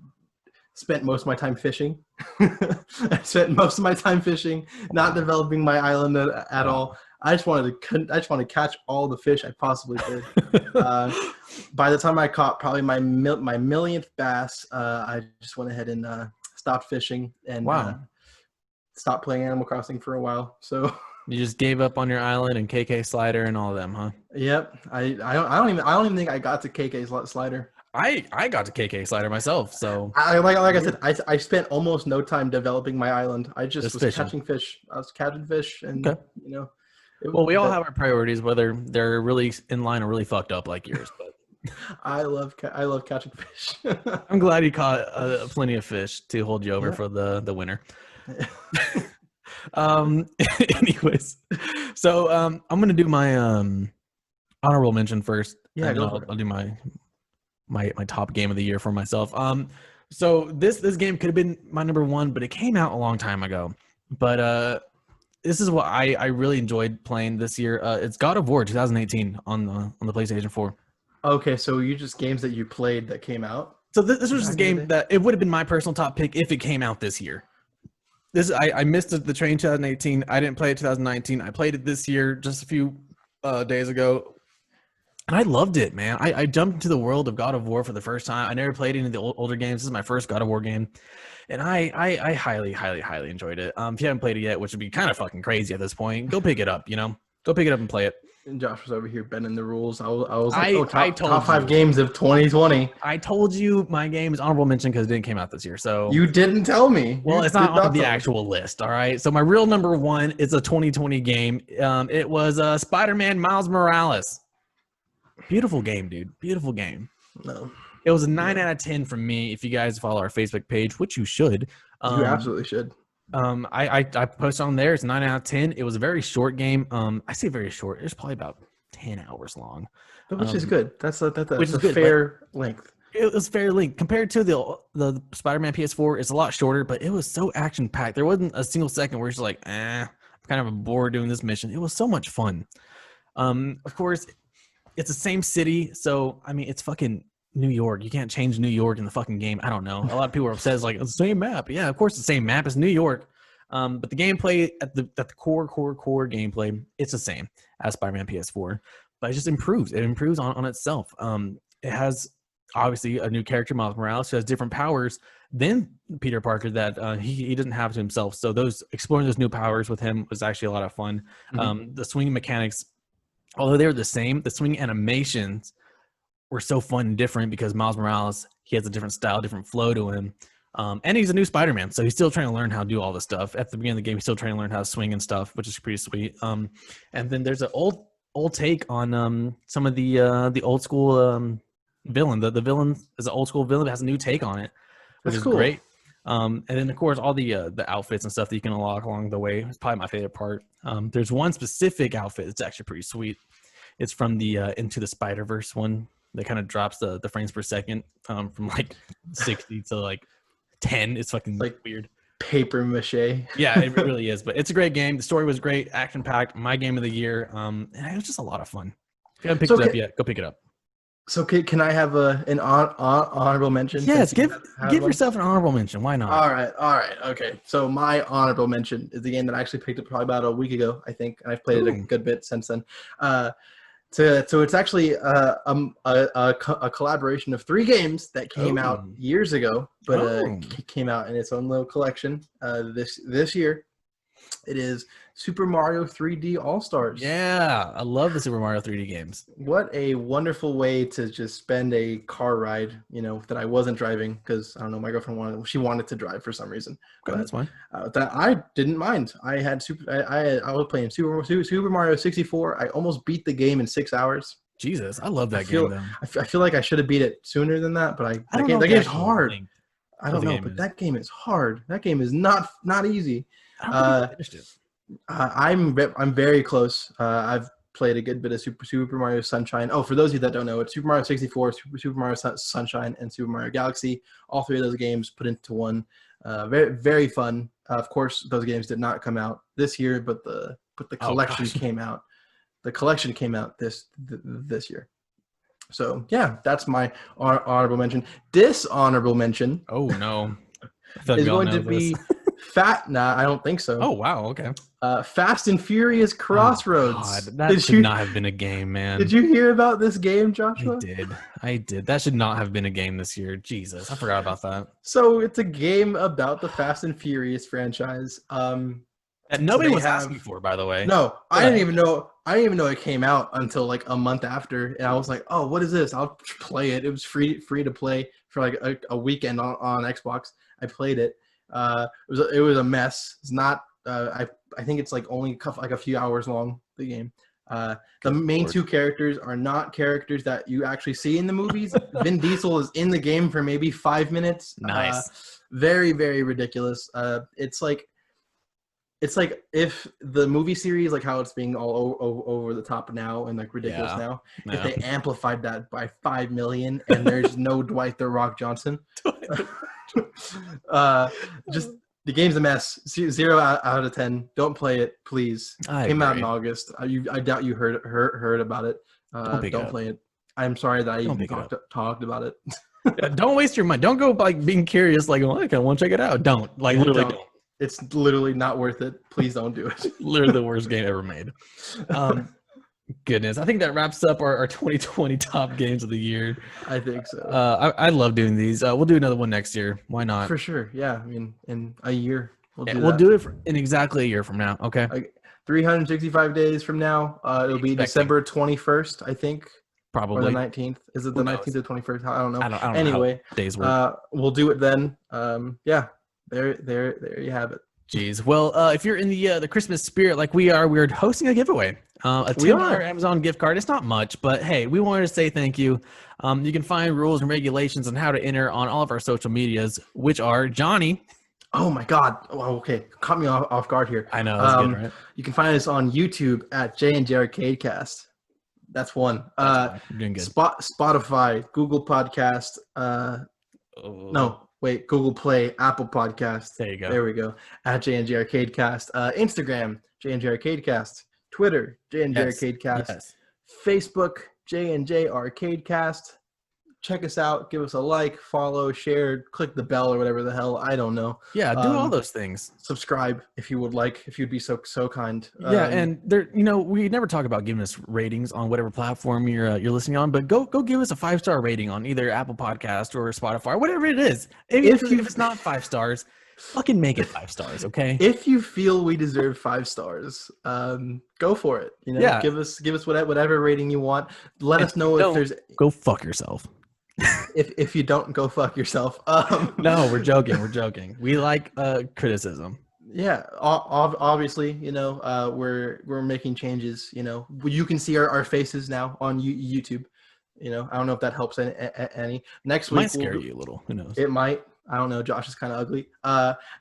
spent most of my time fishing. I spent most of my time fishing, not developing my island at all. I just wanted to catch all the fish I possibly could. By the time I caught probably my millionth bass, I just went ahead and stopped fishing and stopped playing Animal Crossing for a while. So. You just gave up on your island and KK Slider and all of them, huh? Yep. I don't even think I got to KK Slider. I got to KK Slider myself, so like I said, I spent almost no time developing my island. I just was fishing. Catching fish. I was catching fish, and you know. Well, we all have our priorities, whether they're really in line or really fucked up like yours. But I love catching fish. I'm glad you caught plenty of fish to hold you over for the winter. Anyways, so I'm gonna do my honorable mention first. Yeah, I'll do my top game of the year for myself. So this game could have been my number one, but it came out a long time ago. But this is what I really enjoyed playing this year. It's God of War 2018 on the PlayStation 4. Okay, so you just games that you played that came out. So this was just a game that it would have been my personal top pick if it came out this year. I missed the train 2018. I didn't play it 2019. I played it this year just a few days ago, and I loved it, man. I jumped into the world of God of War for the first time. I never played any of the older games. This is my first God of War game, and I highly enjoyed it. If you haven't played it yet, which would be kind of fucking crazy at this point, go pick it up. Go pick it up and play it. And Josh was over here bending the rules. I was like, top 5 games of 2020. I told you my game is honorable mention because it didn't came out this year. So you didn't tell me. Well, it's not on the actual list. All right. So my real number one is a 2020 game. It was Spider-Man Miles Morales. Beautiful game, dude. Beautiful game. No. It was a 9 out of 10 from me. If you guys follow our Facebook page, which you should. You absolutely should. I posted on there. It's 9 out of 10. It was a very short game. I say very short. It's probably about 10 hours long, which is good. That's a good, fair length. It was fair length compared to the Spider-Man PS4. It's a lot shorter, but it was so action packed. There wasn't a single second where it's like, I'm kind of bored doing this mission. It was so much fun. Of course, it's the same city, so I mean, it's fucking New York. You can't change New York in the fucking game. I don't know. A lot of people are upset. It's like, it's the same map. Yeah, of course it's the same map. It's New York. But the gameplay at the core gameplay, it's the same as Spider-Man PS4. But it just improves. It improves on itself. It has obviously a new character, Miles Morales, who has different powers than Peter Parker that he doesn't have to himself. So exploring those new powers with him was actually a lot of fun. The swing mechanics, although they were the same, the swing animations were so fun and different because Miles Morales, he has a different style, different flow to him. And he's a new Spider-Man, so he's still trying to learn how to do all this stuff. At the beginning of the game, he's still trying to learn how to swing and stuff, which is pretty sweet. And then there's an old take on some of the old school villain. The villain is an old school villain that has a new take on it, which is cool. Great. And then of course all the outfits and stuff that you can unlock along the way is probably my favorite part. There's one specific outfit that's actually pretty sweet. It's from the Into the Spider-Verse one that kind of drops the frames per second from like 60 to like 10. It's fucking like weird. Paper mache. Yeah, it really is. But it's a great game. The story was great, action packed. My game of the year. And it was just a lot of fun. If you haven't picked it up yet, go pick it up. So can I have an honorable mention? Yes, give yourself an honorable mention. Why not? All right. Okay. So my honorable mention is the game that I actually picked up probably about a week ago, I think, and I've played it a good bit since then. So it's actually a collaboration of 3 games that came out years ago, but came out in its own little collection this year. It is Super Mario 3D All-Stars. Yeah, I love the Super Mario 3D games. What a wonderful way to just spend a car ride, that I wasn't driving because, I don't know, my girlfriend wanted to drive for some reason. Okay, that's fine. That I didn't mind. I was playing Super Mario 64. I almost beat the game in 6 hours. Jesus, I love that game, though. I feel like I should have beat it sooner than that, but that game's hard. I don't know, but that game is hard. That game is not easy. I don't think I finished it. I'm very close. I've played a good bit of Super Mario Sunshine. Oh, for those of you that don't know, it's Super Mario 64, Super Mario Sunshine, and Super Mario Galaxy. All 3 of those games put into one. Very, very fun. Of course, those games did not come out this year, but the collection came out. The collection came out this year. So yeah, that's my honorable mention. Dishonorable mention. Oh no, is going to be I don't think so. Oh wow, okay. Fast and Furious Crossroads. Oh, God, that should not have been a game, man. Did you hear about this game, Joshua? I did. That should not have been a game this year. Jesus, I forgot about that. So it's a game about the Fast and Furious franchise. That nobody was asking for, by the way. No, I didn't even know. I didn't even know it came out until like a month after, and I was like, "Oh, what is this? I'll play it." It was free to play for like a weekend on Xbox. I played it. It was a mess. It's not. I think it's like only like a few hours long. The game. The main 2 characters are not characters that you actually see in the movies. Vin Diesel is in the game for maybe 5 minutes. Nice. Very, very ridiculous. It's like if the movie series, like how it's being all over the top now and like ridiculous now, if they amplified that by 5 million and there's no Dwight the Rock Johnson, just the game's a mess. 0 out of 10. Don't play it, please. Came out in August. I doubt you heard about it. Don't play it. I'm sorry that I even talked about it. Don't waste your money. Don't go like being curious, like, I kind of want to check it out. Don't literally don't. It's literally not worth it. Please don't do it. Literally the worst game ever made. Goodness, I think that wraps up our 2020 top games of the year. I think so. I love doing these. We'll do another one next year. Why not? For sure. Yeah. I mean, in a year, we'll do it in exactly a year from now. Okay. 365 days from now. It'll be December 21st, I think. Probably. Or the 19th. Is it the 19th or 21st? I don't know. I don't anyway, know how days work. We'll do it then. Yeah. There you have it. Jeez. Well, if you're in the Christmas spirit like we are, we're hosting a giveaway. A $10 Amazon gift card. It's not much, but hey, we wanted to say thank you. You can find rules and regulations on how to enter on all of our social medias, which are Johnny. Oh my God. Oh, okay. Caught me off guard here. I know. That's good, right? You can find us on YouTube at J&J Arcadecast. That's one. You're doing good. Spotify, Google Podcast. No. Wait, Google Play, Apple Podcast. There you go. There we go. At J&J Arcadecast. Instagram, J&J Arcadecast. Twitter, J&J Arcadecast. Yes. Facebook, J&J Arcadecast. Check us out. Give us a like, follow, share, click the bell or whatever the hell. I don't know. Yeah, do all those things. Subscribe if you would like, if you'd be so kind. Yeah, and there, we never talk about giving us ratings on whatever platform you're listening on, but go give us a 5-star rating on either Apple Podcast or Spotify, or whatever it is. If it's not 5 stars, fucking make it 5 stars, okay? If you feel we deserve 5 stars, go for it. Yeah. Give us whatever rating you want. Let us know if there's. Go fuck yourself. if you don't, go fuck yourself. No, we're joking. We like criticism. Yeah, obviously, we're making changes. You can see our faces now on YouTube. I don't know if that helps any. Next week might scare you a little. Who knows? It might. I don't know. Josh is kind of ugly.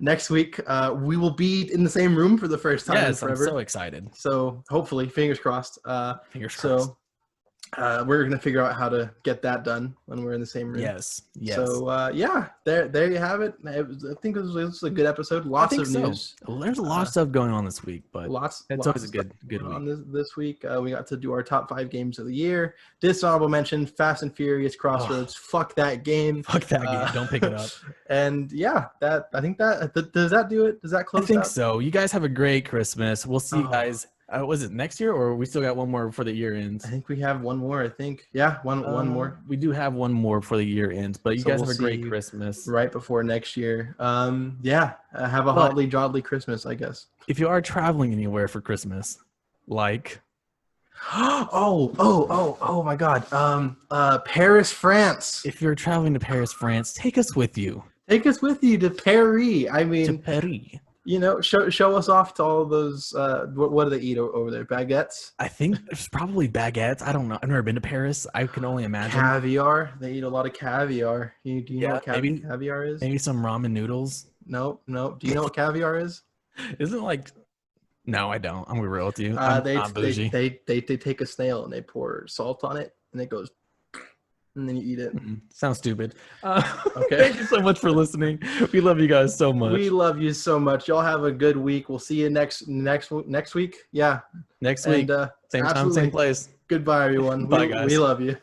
Next week, we will be in the same room for the first time in forever. I'm so excited. So hopefully, fingers crossed. Fingers crossed. So we're gonna figure out how to get that done when we're in the same room. Yes. So yeah, there you have it. I think it was a good episode. Lots of news. There's a lot of stuff going on this week, but it's always a good week. On this week, we got to do our top 5 games of the year. Dishonorable mention: Fast and Furious Crossroads. Fuck that game. Fuck that game. Don't pick it up. And yeah, I think that does that do it? Does that close? I think so. You guys have a great Christmas. We'll see you guys. Was it next year, or we still got one more before the year ends? I think we have one more. Yeah, one more. We do have one more before the year ends, but you guys have a great Christmas right before next year. Yeah, have a hotly jolly Christmas, I guess. If you are traveling anywhere for Christmas, like, oh my God, Paris, France. If you're traveling to Paris, France, take us with you. Take us with you to Paris. I mean, to Paris. You know, show us off to all those. What do they eat over there? Baguettes? I think it's probably baguettes. I don't know. I've never been to Paris. I can only imagine. Caviar. They eat a lot of caviar. Do you know what caviar is? Maybe some ramen noodles. Nope. Do you know what caviar is? Isn't it like? No, I don't. I'm gonna be real with you. They take a snail and they pour salt on it and it goes. And then you eat it. Sounds stupid. Okay. Thank you so much for listening. We love you guys so much. We love you so much. Y'all have a good week. We'll see you next week. Yeah. Next week. Same time, same place. Goodbye, everyone. Bye, guys. We love you.